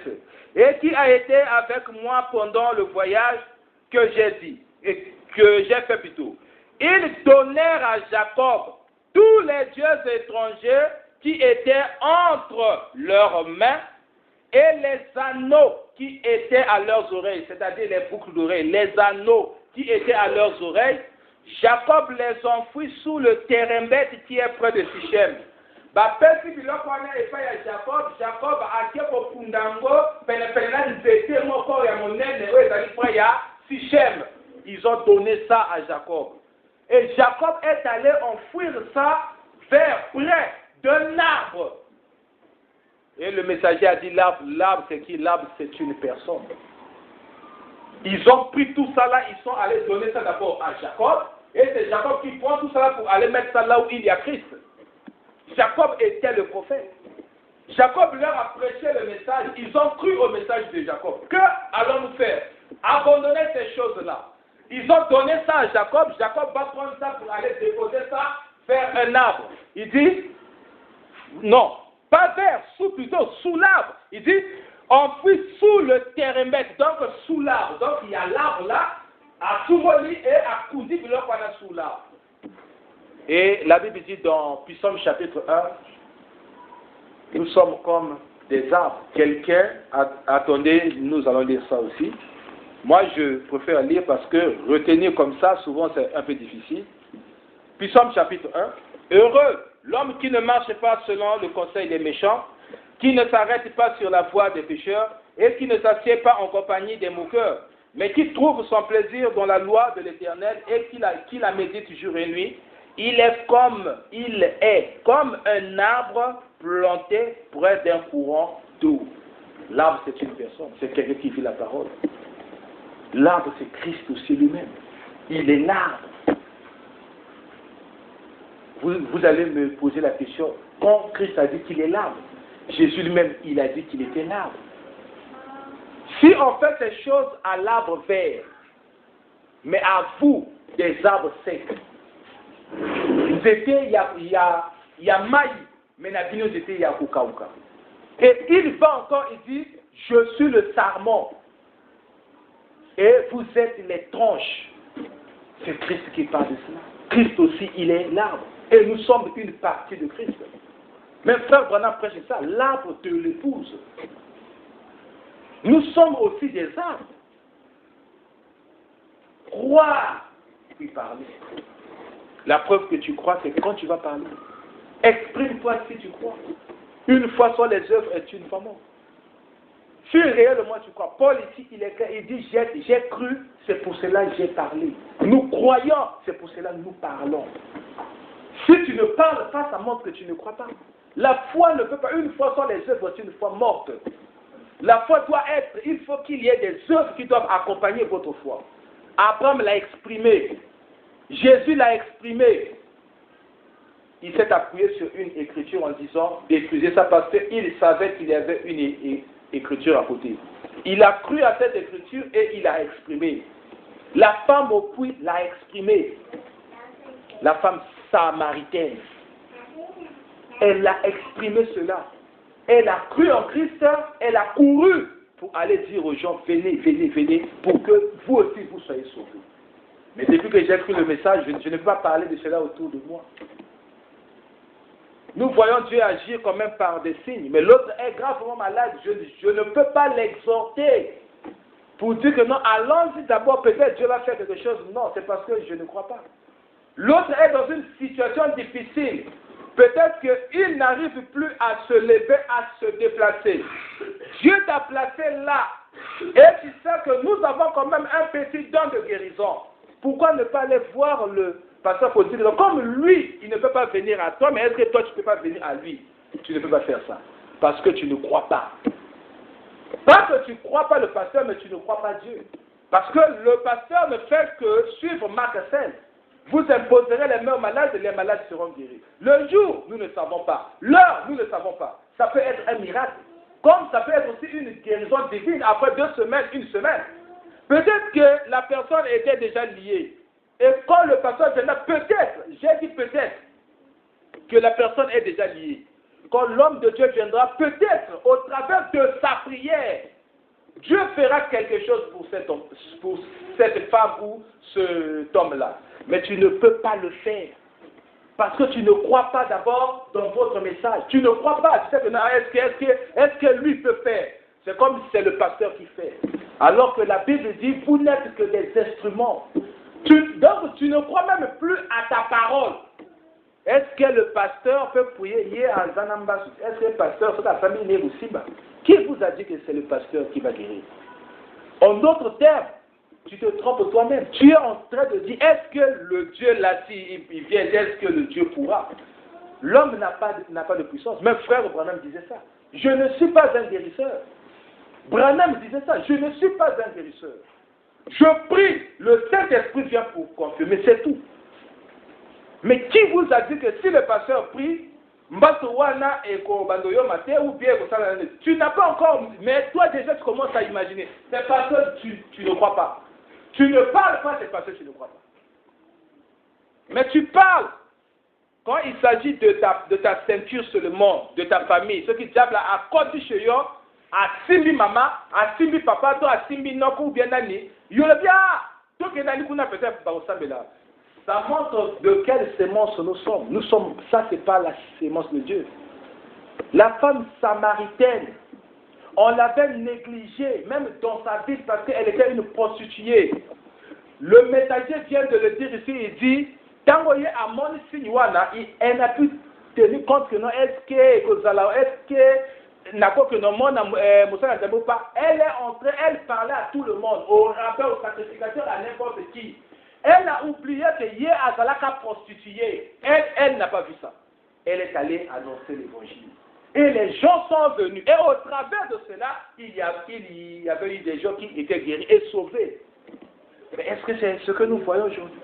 et qui a été avec moi pendant le voyage que j'ai dit, et que j'ai fait plutôt. Ils donnèrent à Jacob tous les dieux étrangers qui étaient entre leurs mains et les anneaux qui étaient à leurs oreilles, c'est-à-dire les boucles d'oreilles, les anneaux qui étaient à leurs oreilles, Jacob les enfouit sous le terrain bête qui est près de Sichem. Bapesi biloko wana epai ya Jacob atie kopunda yango penepene na nzete moko ya monene oyo ezali près ya Sichem. Ils ont donné ça à Jacob. Et Jacob est allé enfouir ça vers près d'un arbre. Et le messager a dit l'arbre, c'est qui? L'arbre, c'est une personne. Ils ont pris tout ça là, ils sont allés donner ça d'abord à Jacob. Et c'est Jacob qui prend tout ça là pour aller mettre ça là où il y a Christ. Jacob était le prophète. Jacob leur a prêché le message. Ils ont cru au message de Jacob. Que allons-nous faire? Abandonner ces choses-là. Ils ont donné ça à Jacob. Jacob va prendre ça pour aller déposer ça vers un arbre. Il dit, non, pas vers, plutôt sous l'arbre. Il dit, enfuis sous le terrain bête, donc sous l'arbre. Donc il y a l'arbre là, à Soumoli et à Koundi, qu'on a sous l'arbre. Et la Bible dit dans Psaume chapitre 1, nous sommes comme des arbres. Quelqu'un, attendez, nous allons lire ça aussi. Moi, je préfère lire parce que retenir comme ça, souvent, c'est un peu difficile. Psaume chapitre 1. Heureux l'homme qui ne marche pas selon le conseil des méchants, qui ne s'arrête pas sur la voie des pécheurs et qui ne s'assied pas en compagnie des moqueurs, mais qui trouve son plaisir dans la loi de l'Éternel et qui la médite jour et nuit. Il est comme un arbre planté près d'un courant d'eau. L'arbre, c'est une personne, c'est quelqu'un qui vit la parole. L'arbre, c'est Christ aussi lui-même. Il est l'arbre. Vous allez me poser la question, quand Christ a dit qu'il est l'arbre, Jésus lui-même, il a dit qu'il était l'arbre. Si on fait ces choses à l'arbre vert, mais à vous, des arbres secs, vous étiez, il y a maï, mais vous étiez, il y a koukaouka. Et il va encore, il dit, je suis le sarment. Et vous êtes les tranches. C'est Christ qui parle de cela. Christ aussi, il est l'arbre. Et nous sommes une partie de Christ. Même frère Branham prêche ça, l'arbre de l'épouse. Nous sommes aussi des arbres. Croire, puis parler. La preuve que tu crois, c'est quand tu vas parler. Exprime-toi si tu crois. Une foi sans les œuvres est une fois mort. Si réellement tu crois, Paul ici, il dit, j'ai cru, c'est pour cela que j'ai parlé. Nous croyons, c'est pour cela que nous parlons. Si tu ne parles pas, ça montre que tu ne crois pas. La foi ne peut pas, une foi sans les œuvres, c'est une foi morte. La foi doit être, il faut qu'il y ait des œuvres qui doivent accompagner votre foi. Abraham l'a exprimé. Jésus l'a exprimé. Il s'est appuyé sur une écriture en disant d'épuiser ça parce qu'il savait qu'il y avait une écriture à côté. Il a cru à cette écriture et il l'a exprimé. La femme au puits l'a exprimé. La femme samaritaine. Elle a exprimé cela. Elle a cru en Christ, elle a couru pour aller dire aux gens, venez, venez, venez, pour que vous aussi vous soyez sauvés. Mais depuis que j'ai cru le message, je ne peux pas parler de cela autour de moi. Nous voyons Dieu agir quand même par des signes, mais l'autre est gravement malade, je ne peux pas l'exhorter pour dire que non, allons-y d'abord, peut-être Dieu va faire quelque chose. Non, c'est parce que je ne crois pas. L'autre est dans une situation difficile. Peut-être qu'il n'arrive plus à se lever, à se déplacer. Dieu t'a placé là. Et tu sais que nous avons quand même un petit don de guérison. Pourquoi ne pas aller voir le pasteur pour dire, comme lui, il ne peut pas venir à toi, mais est-ce que toi, tu ne peux pas venir à lui? Tu ne peux pas faire ça. Parce que tu ne crois pas. Pas que tu ne crois pas le pasteur, mais tu ne crois pas Dieu. Parce que le pasteur ne fait que suivre Marc 16. Vous imposerez les mains aux malades et les malades seront guéris. Le jour, nous ne savons pas. L'heure, nous ne savons pas. Ça peut être un miracle. Comme ça peut être aussi une guérison divine après 2 semaines, 1 semaine. Peut-être que la personne était déjà liée. Et quand le pasteur viendra, peut-être, j'ai dit peut-être, que la personne est déjà liée. Quand l'homme de Dieu viendra, peut-être, au travers de sa prière, Dieu fera quelque chose pour cette femme ou cet homme-là. Mais tu ne peux pas le faire. Parce que tu ne crois pas d'abord dans votre message. Tu ne crois pas. Tu sais que est-ce que lui peut faire? C'est comme si c'est le pasteur qui fait. Alors que la Bible dit, vous n'êtes que des instruments. Donc tu ne crois même plus à ta parole. Est-ce que le pasteur peut prier hier à Zanamba? Est-ce que le pasteur, c'est la famille n'est aussi bas? Qui vous a dit que c'est le pasteur qui va guérir? En d'autres termes, tu te trompes toi-même. Tu es en train de dire, est-ce que le Dieu là, si il vient, est-ce que le Dieu pourra? L'homme n'a pas de puissance. Même frère Branham disait ça. Je ne suis pas un guérisseur. Branham disait ça. Je ne suis pas un guérisseur. Je prie, le Saint-Esprit vient pour confirmer, c'est tout. Mais qui vous a dit que si le pasteur prie, Mbasowana et Kobandoyo Mate ou bien tu n'as pas encore, mais toi déjà tu commences à imaginer. C'est parce que tu ne crois pas. Tu ne parles pas, c'est parce que tu ne crois pas. Mais tu parles. Quand il s'agit de ta ceinture seulement, de ta famille, ce qui diable à côté chez yo, à Simbi maman, à Simbi papa, toi à Simbi non ou bien nani, yo le bien, toi que nani qu'on a peut-être pas au là. Ça montre de quelle sémence nous sommes. Nous sommes, ça c'est pas la sémence de Dieu. La femme samaritaine, on l'avait négligée, même dans sa vie, parce qu'elle était une prostituée. Le messager vient de le dire ici, il dit, Tangoye a mon signoana, elle n'a pu tenir compte que non, est-ce que n'a pas que non, Moussa n'a pas, elle est entrée, elle parlait à tout le monde, au rappel, au sacrificateur, à n'importe qui. Elle a oublié que hier Azalaka prostituée. Elle n'a pas vu ça. Elle est allée annoncer l'évangile. Et les gens sont venus. Et au travers de cela, il y avait eu des gens qui étaient guéris et sauvés. Mais est-ce que c'est ce que nous voyons aujourd'hui?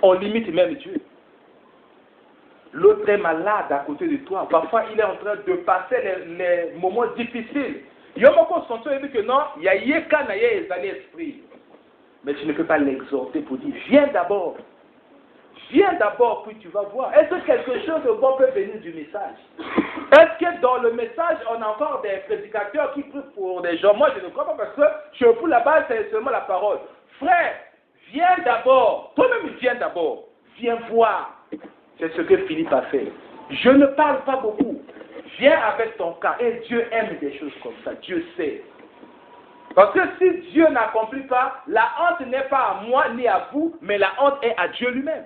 On limite même Dieu. L'autre est malade à côté de toi. Parfois, il est en train de passer les moments difficiles. Il y a beaucoup de gens qui disent que non, il y a Yeka na esprit. Mais tu ne peux pas l'exhorter pour dire, viens d'abord. Viens d'abord, puis tu vas voir. Est-ce que quelque chose de bon peut venir du message? Est-ce que dans le message, on a encore des prédicateurs qui prient pour des gens? Moi, je ne crois pas parce que je pour là-bas, c'est seulement la parole. Frère, viens d'abord. Toi-même, viens d'abord. Viens voir. C'est ce que Philippe a fait. Je ne parle pas beaucoup. Viens avec ton cas. Et Dieu aime des choses comme ça. Dieu sait. Parce que si Dieu n'accomplit pas, la honte n'est pas à moi ni à vous, mais la honte est à Dieu lui-même.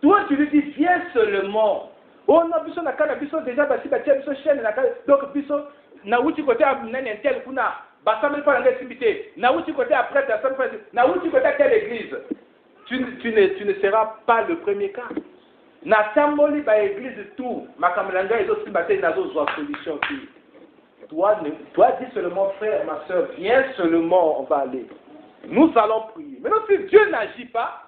Toi, tu lui dis, viens seulement. Oh non, biso na kana biso déjà basi batia biso chaîne na kana donc biso na wuti côté à nani tel kuna basamel pas la simité na wuti côté après ta femme na wuti côté à quelle église tu ne seras pas le premier cas. Na samboli ba église tout makamlanga ezo simbate nazo zo solution qui toi dis seulement frère, ma soeur, viens seulement, on va aller. Nous allons prier. Mais non, si Dieu n'agit pas,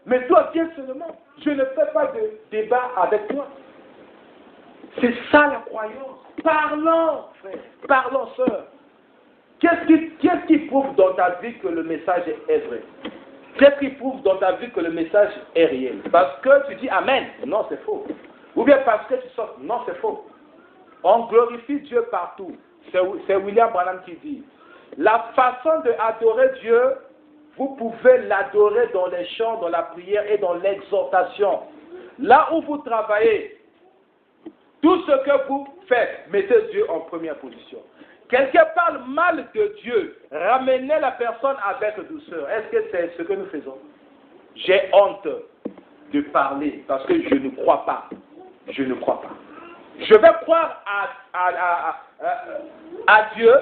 mais toi viens seulement. Je ne fais pas de débat avec toi. C'est ça la croyance. Parlons, frère, parlons, soeur. Qu'est-ce qui prouve dans ta vie que le message est vrai? Qu'est-ce qui prouve dans ta vie que le message est réel? Parce que tu dis Amen. Non, c'est faux. Ou bien parce que tu sors. Non, c'est faux. On glorifie Dieu partout. C'est William Branham qui dit. La façon d'adorer Dieu, vous pouvez l'adorer dans les chants, dans la prière et dans l'exhortation. Là où vous travaillez, tout ce que vous faites, mettez Dieu en première position. Quelqu'un parle mal de Dieu, ramenez la personne avec douceur. Est-ce que c'est ce que nous faisons? J'ai honte de parler parce que je ne crois pas. Je ne crois pas. Je vais croire à Dieu,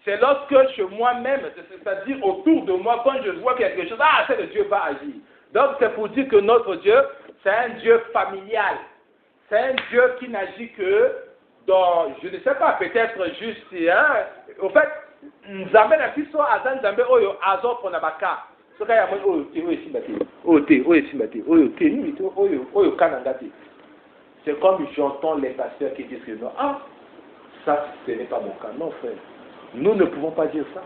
c'est lorsque chez moi-même, c'est-à-dire autour de moi, quand je vois quelque chose, c'est que Dieu va agir. Donc c'est pour dire que notre Dieu, c'est un Dieu familial. C'est un Dieu qui n'agit que dans, je ne sais pas, peut-être juste, au fait, nous amène à qui soit à Zanzambe, oyo, azor pour Nabaka. Ce qu'il y a, oyo, kanangati. C'est comme j'entends les pasteurs qui disent que non, ça ce n'est pas mon cas. Non frère, nous ne pouvons pas dire ça.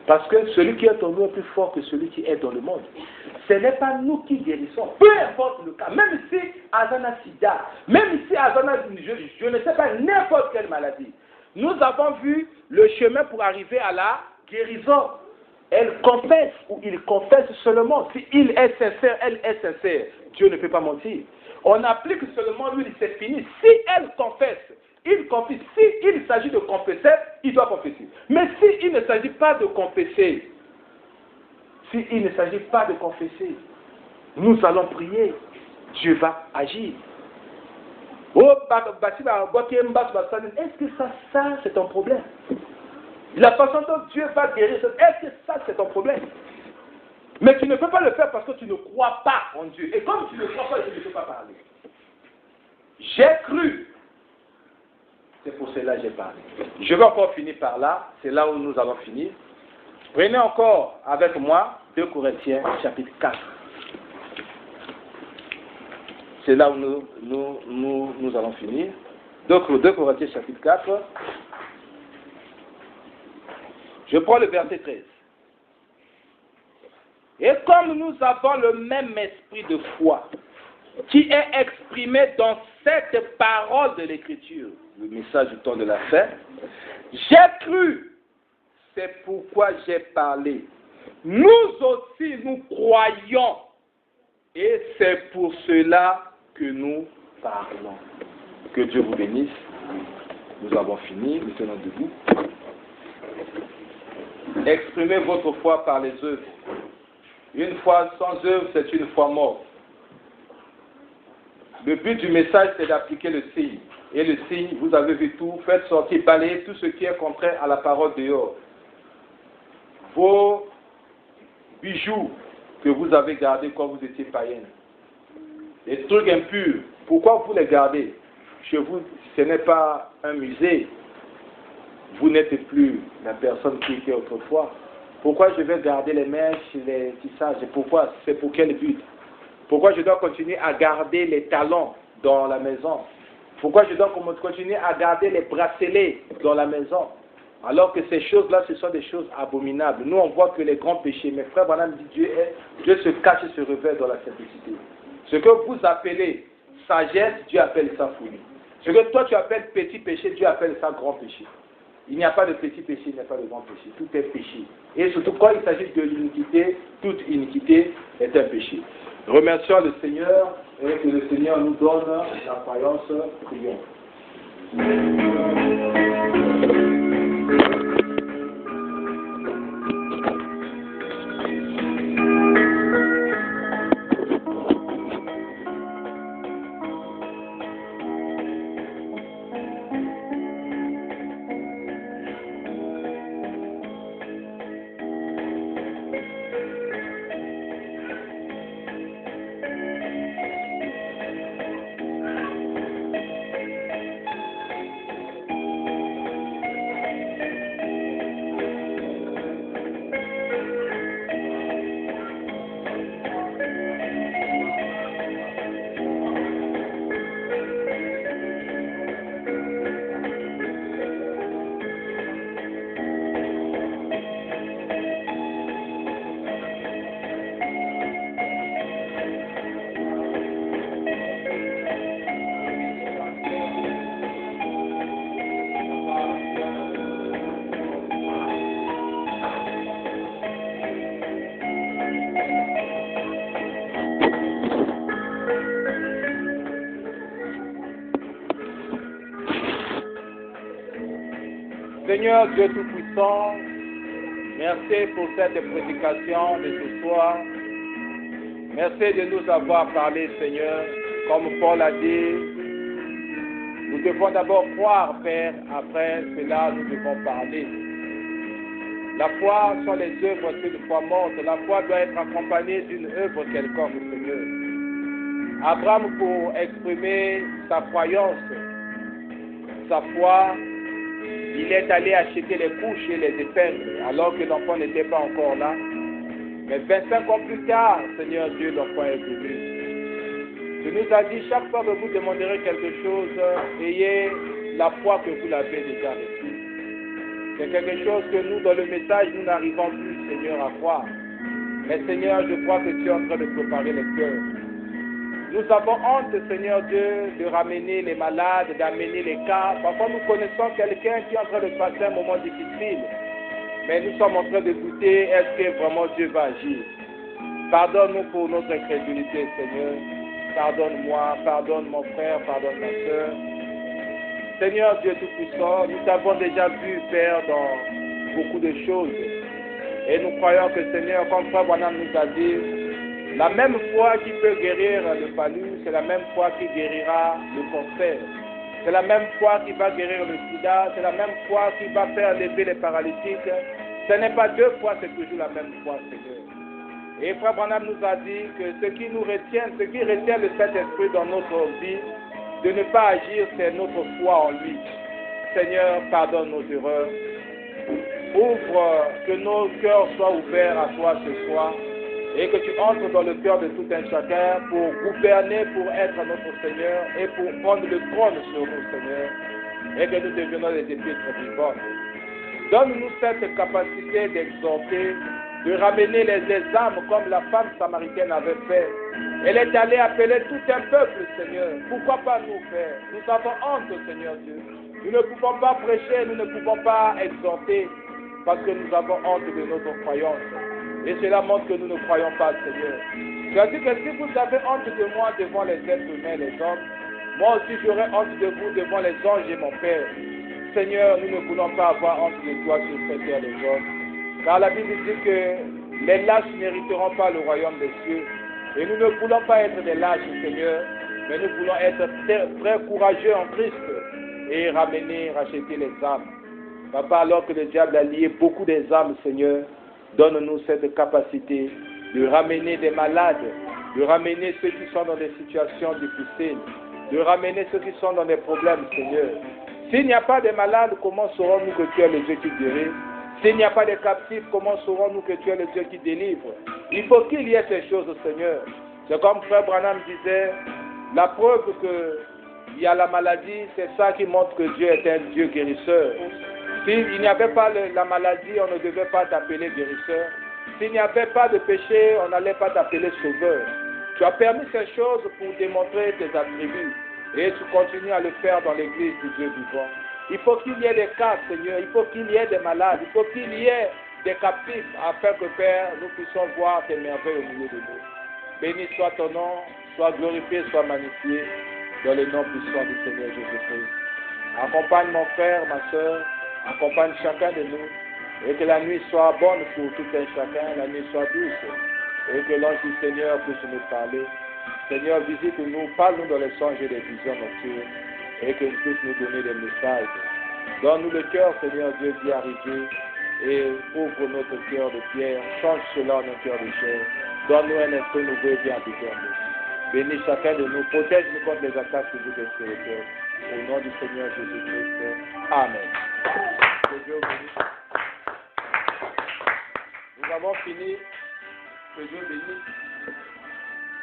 Parce que celui qui est en nous est plus fort que celui qui est dans le monde. Ce n'est pas nous qui guérissons, peu importe le cas. Même si Azana Sida, même si Azana, je ne sais pas, n'importe quelle maladie. Nous avons vu le chemin pour arriver à la guérison. Elle confesse ou il confesse seulement. Si il est sincère, elle est sincère. Dieu ne peut pas mentir. On applique seulement lui, c'est fini. Si elle confesse, il confesse. Si il s'agit de confesser, il doit confesser. Mais si il ne s'agit pas de confesser, s'il ne s'agit pas de confesser, nous allons prier, Dieu va agir. Est-ce que ça c'est ton problème? La façon dont Dieu va guérir, est-ce que ça c'est ton problème? Mais tu ne peux pas le faire parce que tu ne crois pas en Dieu. Et comme tu ne crois pas, tu ne peux pas parler. J'ai cru. C'est pour cela que j'ai parlé. Je vais encore finir par là. C'est là où nous allons finir. Prenez encore avec moi 2 Corinthiens chapitre 4. C'est là où nous allons finir. 2 Corinthiens chapitre 4. Je prends le verset 13. Et comme nous avons le même esprit de foi qui est exprimé dans cette parole de l'Écriture, le message du temps de la fin, j'ai cru, c'est pourquoi j'ai parlé. Nous aussi, nous croyons, et c'est pour cela que nous parlons. Que Dieu vous bénisse. Nous avons fini, nous tenons debout. Exprimez votre foi par les œuvres. Une foi sans œuvre, c'est une foi morte. Le but du message, c'est d'appliquer le signe. Et le signe, vous avez vu tout, faites sortir, balayer tout ce qui est contraire à la parole dehors. Vos bijoux que vous avez gardés quand vous étiez païen. Les trucs impurs, pourquoi vous les gardez? Chez vous, ce n'est pas un musée. Vous n'êtes plus la personne qui était autrefois. Pourquoi je vais garder les mèches, les tissages? Pourquoi? C'est pour quel but? Pourquoi je dois continuer à garder les talons dans la maison? Pourquoi je dois continuer à garder les bracelets dans la maison? Alors que ces choses-là, ce sont des choses abominables. Nous, on voit que les grands péchés, mes frères, madame, dit Dieu se cache et se révèle dans la simplicité. Ce que vous appelez sagesse, Dieu appelle ça folie. Ce que toi tu appelles petit péché, Dieu appelle ça grand péché. Il n'y a pas de petit péché, il n'y a pas de grand péché. Tout est péché. Et surtout quand il s'agit de l'iniquité, toute iniquité est un péché. Remercions le Seigneur et que le Seigneur nous donne la croyance. Prions. Seigneur Dieu Tout-Puissant, merci pour cette prédication de ce soir. Merci de nous avoir parlé, Seigneur. Comme Paul a dit, nous devons d'abord croire, Père, après cela nous devons parler. La foi sont les œuvres d'une foi morte. La foi doit être accompagnée d'une œuvre quelconque, Seigneur. Abraham, pour exprimer sa croyance, sa foi, il est allé acheter les couches et les épingles, alors que l'enfant n'était pas encore là. Mais 25 ans plus tard, Seigneur Dieu, l'enfant est venu. Tu nous as dit, chaque fois que vous demanderez quelque chose, ayez la foi que vous l'avez déjà reçue. C'est quelque chose que nous, dans le message, nous n'arrivons plus, Seigneur, à croire. Mais Seigneur, je crois que tu es en train de préparer les cœurs. Nous avons honte, Seigneur Dieu, de ramener les malades, d'amener les cas. Parfois, nous connaissons quelqu'un qui est en train de passer un moment difficile. Mais nous sommes en train de douter, est-ce que vraiment Dieu va agir? Pardonne-nous pour notre incrédulité, Seigneur. Pardonne-moi, pardonne mon frère, pardonne ma soeur. Seigneur Dieu Tout-Puissant, nous t'avons déjà vu, Père, dans beaucoup de choses. Et nous croyons que, Seigneur, comme Frère Branham nous a dit, la même foi qui peut guérir le palu, c'est la même foi qui guérira le cancer. C'est la même foi qui va guérir le sida, c'est la même foi qui va faire lever les paralytiques. Ce n'est pas deux fois, c'est toujours la même foi, Seigneur. Et Frère Branham nous a dit que ce qui nous retient, ce qui retient le Saint-Esprit dans notre vie, de ne pas agir, c'est notre foi en lui. Seigneur, pardonne nos erreurs. Ouvre, que nos cœurs soient ouverts à toi ce soir et que tu entres dans le cœur de tout un chacun pour gouverner, pour être notre Seigneur et pour prendre le trône sur nous, Seigneur, et que nous deviennons des épîtres vivantes. Donne-nous cette capacité d'exhorter, de ramener les âmes comme la femme samaritaine avait fait. Elle est allée appeler tout un peuple, Seigneur. Pourquoi pas nous faire? Nous avons honte, Seigneur Dieu. Nous ne pouvons pas prêcher, nous ne pouvons pas exhorter, parce que nous avons honte de notre croyance. Et cela montre que nous ne croyons pas, Seigneur. Tu as dit que si vous avez honte de moi devant les êtres humains, les hommes, moi aussi j'aurai honte de vous devant les anges et mon Père. Seigneur, nous ne voulons pas avoir honte de toi sur cette terre, les hommes. Car la Bible dit que les lâches n'hériteront pas le royaume des cieux. Et nous ne voulons pas être des lâches, Seigneur, mais nous voulons être très courageux en Christ et ramener, racheter les âmes. Papa, alors que le diable a lié beaucoup des âmes, Seigneur, donne-nous cette capacité de ramener des malades, de ramener ceux qui sont dans des situations difficiles, de ramener ceux qui sont dans des problèmes, Seigneur. S'il n'y a pas de malades, comment saurons-nous que tu es le Dieu qui guérit? S'il n'y a pas de captifs, comment saurons-nous que tu es le Dieu qui délivre? Il faut qu'il y ait ces choses, Seigneur. C'est comme Frère Branham disait, la preuve qu'il y a la maladie, c'est ça qui montre que Dieu est un Dieu guérisseur. S'il n'y avait pas la maladie, on ne devait pas t'appeler guérisseur. S'il n'y avait pas de péché, on n'allait pas t'appeler sauveur. Tu as permis ces choses pour démontrer tes attributs. Et tu continues à le faire dans l'église du Dieu vivant. Il faut qu'il y ait des cas, Seigneur. Il faut qu'il y ait des malades. Il faut qu'il y ait des captifs afin que, Père, nous puissions voir tes merveilles au milieu de nous. Béni soit ton nom, sois glorifié, sois magnifié dans le nom puissant du Seigneur Jésus-Christ. Accompagne mon frère, ma soeur, accompagne chacun de nous et que la nuit soit bonne pour tout un chacun, la nuit soit douce et que l'ange du Seigneur puisse nous parler. Seigneur, visite-nous, parle-nous dans les songes et les visions nocturnes et que tu puisses nous donner des messages. Donne-nous le cœur, Seigneur Dieu, d'y arriver et ouvre notre cœur de pierre, change cela en un cœur de chair. Donne-nous un esprit nouveau et bien habité en nous. Bénis chacun de nous, protège-nous contre les attaques de des spirituels. Au nom du Seigneur Jésus-Christ. Amen. Que Dieu vous bénisse. Nous avons fini. Que Dieu bénisse.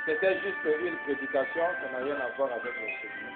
C'était juste une prédication, ça n'a rien à voir avec le Seigneur.